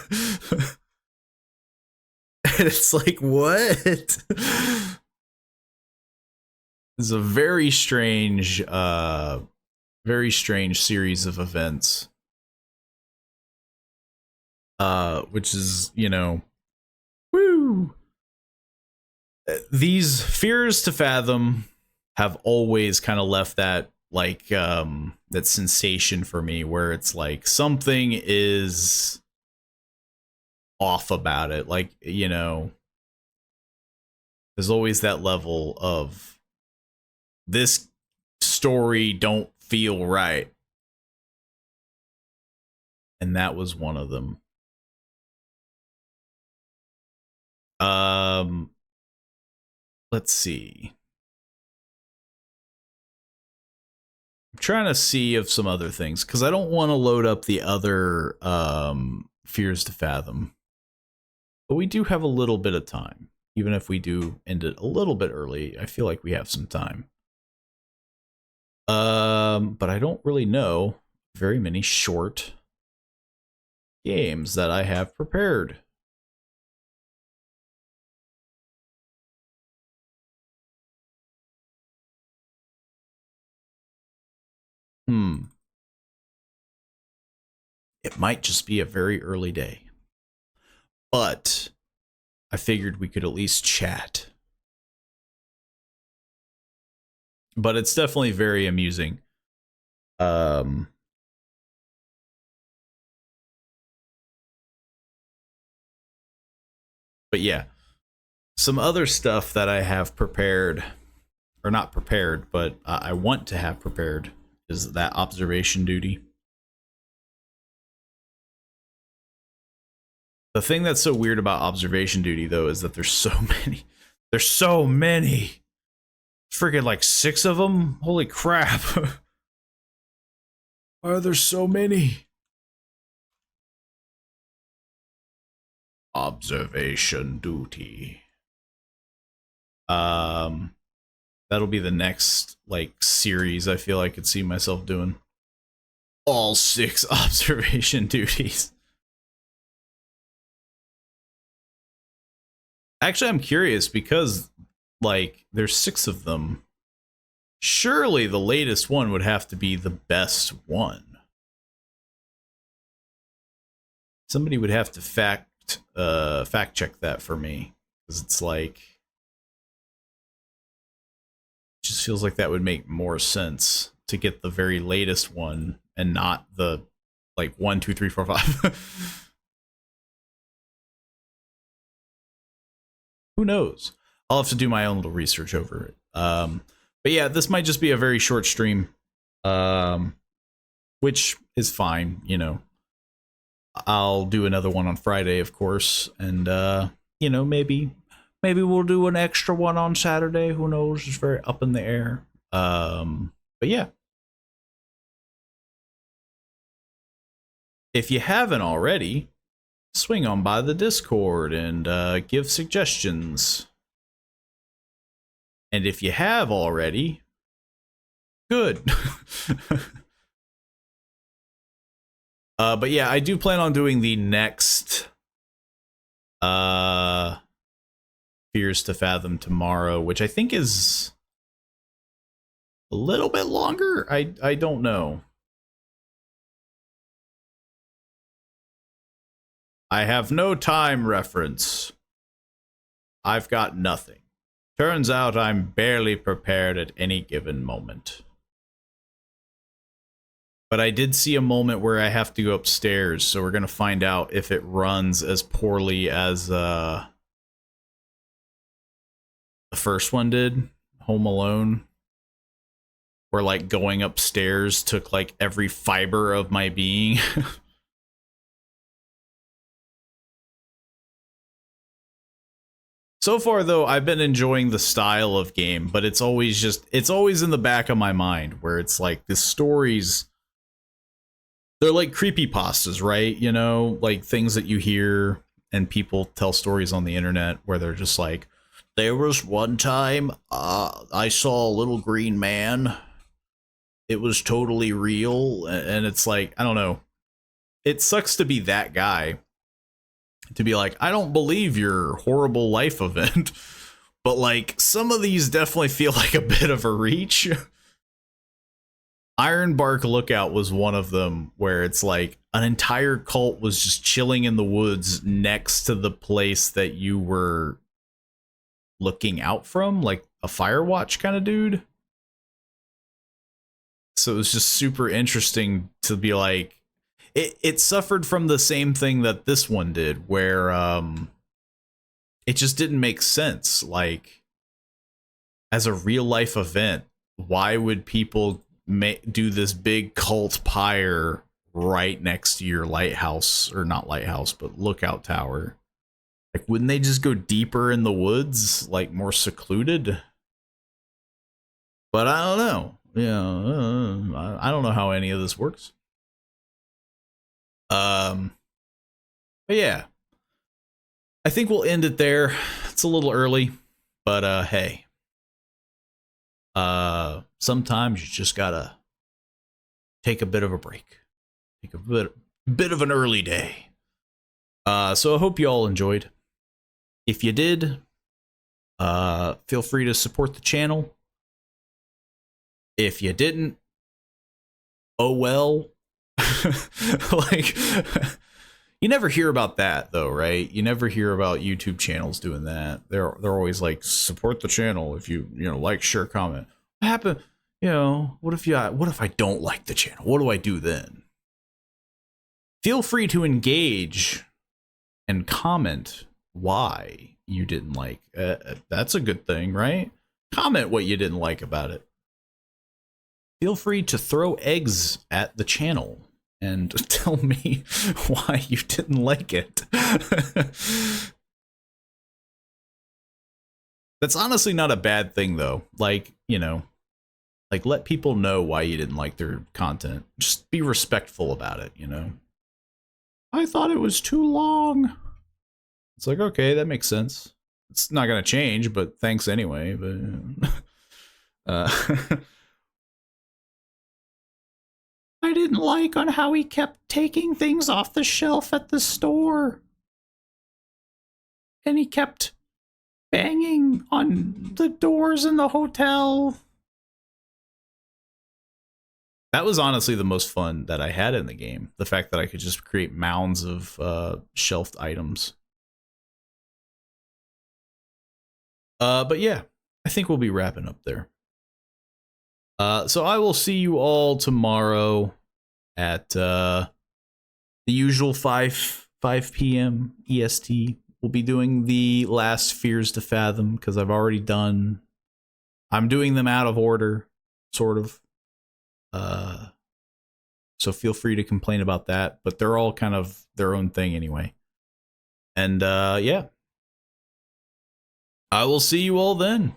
And it's like, what? It's a very strange series of events. Which is, you know, woo. These Fears to Fathom have always kind of left that, like, that sensation for me where it's like something is off about it. Like, you know, there's always that level of this story don't feel right. And that was one of them. Let's see. I'm trying to see of some other things because I don't want to load up the other Fears to Fathom. But we do have a little bit of time. Even if we do end it a little bit early, I feel like we have some time. But I don't really know very many short games that I have prepared. It might just be a very early day. But I figured we could at least chat. But it's definitely very amusing. But yeah, some other stuff that I have prepared, or not prepared, but I want to have prepared, is that observation duty. The thing that's so weird about observation duty, though, is that there's so many. There's so many. Freaking like 6 of them? Holy crap. Why are there so many? Observation duty. That'll be the next, like, series I feel I could see myself doing. All 6 observation duties. Actually, I'm curious because, like, there's 6 of them. Surely the latest one would have to be the best one. Somebody would have to fact check that for me, 'Cause it's like, it just feels like that would make more sense to get the very latest one and not the like 1, 2, 3, 4, 5. Who knows? I'll have to do my own little research over it. But yeah, this might just be a very short stream, which is fine. You know, I'll do another one on Friday, of course, and you know, maybe we'll do an extra one on Saturday. Who knows? It's very up in the air. But yeah, if you haven't already, swing on by the Discord and give suggestions. And if you have already, good. But yeah, I do plan on doing the next Fears to Fathom tomorrow, which I think is a little bit longer. I don't know. I have no time reference. I've got nothing. Turns out I'm barely prepared at any given moment. But I did see a moment where I have to go upstairs, so we're going to find out if it runs as poorly as the first one did, Home Alone. Where, like, going upstairs took, like, every fiber of my being. So far, though, I've been enjoying the style of game, but it's always in the back of my mind, where it's like, the stories, they're like creepypastas, right? You know, like things that you hear and people tell stories on the internet where they're just like, there was one time I saw a little green man. It was totally real. And it's like, I don't know. It sucks to be that guy. To be like, I don't believe your horrible life event. But like, some of these definitely feel like a bit of a reach. Ironbark Lookout was one of them, where it's like an entire cult was just chilling in the woods next to the place that you were looking out from, like a Firewatch kind of dude. So it was just super interesting to be like, it suffered from the same thing that this one did, where it just didn't make sense. Like, as a real life event, why would people do this big cult pyre right next to your lighthouse, or not lighthouse, but lookout tower? Like, wouldn't they just go deeper in the woods, like more secluded? But I don't know. Yeah, I don't know how any of this works. But yeah, I think we'll end it there. It's a little early, but hey, sometimes you just gotta take a bit of a break, take a bit of an early day. So I hope you all enjoyed. If you did, feel free to support the channel. If you didn't, oh well. Like, you never hear about that though, right? You never hear about YouTube channels doing that. They're always like, support the channel if you like, share, comment. What happened? What if I don't like the channel? What do I do then? Feel free to engage and comment why you didn't like. That's a good thing, right? Comment what you didn't like about it. Feel free to throw eggs at the channel and tell me why you didn't like it. That's honestly not a bad thing, though. Like, like, let people know why you didn't like their content. Just be respectful about it, I thought it was too long. It's like, okay, that makes sense. It's not going to change, but thanks anyway. But I didn't like on how he kept taking things off the shelf at the store. And he kept banging on the doors in the hotel. That was honestly the most fun that I had in the game. The fact that I could just create mounds of shelved items. But yeah, I think we'll be wrapping up there. So I will see you all tomorrow at the usual 5 p.m. EST. We'll be doing the last Fears to Fathom because I'm doing them out of order, sort of. So feel free to complain about that, but they're all kind of their own thing anyway. And yeah, I will see you all then.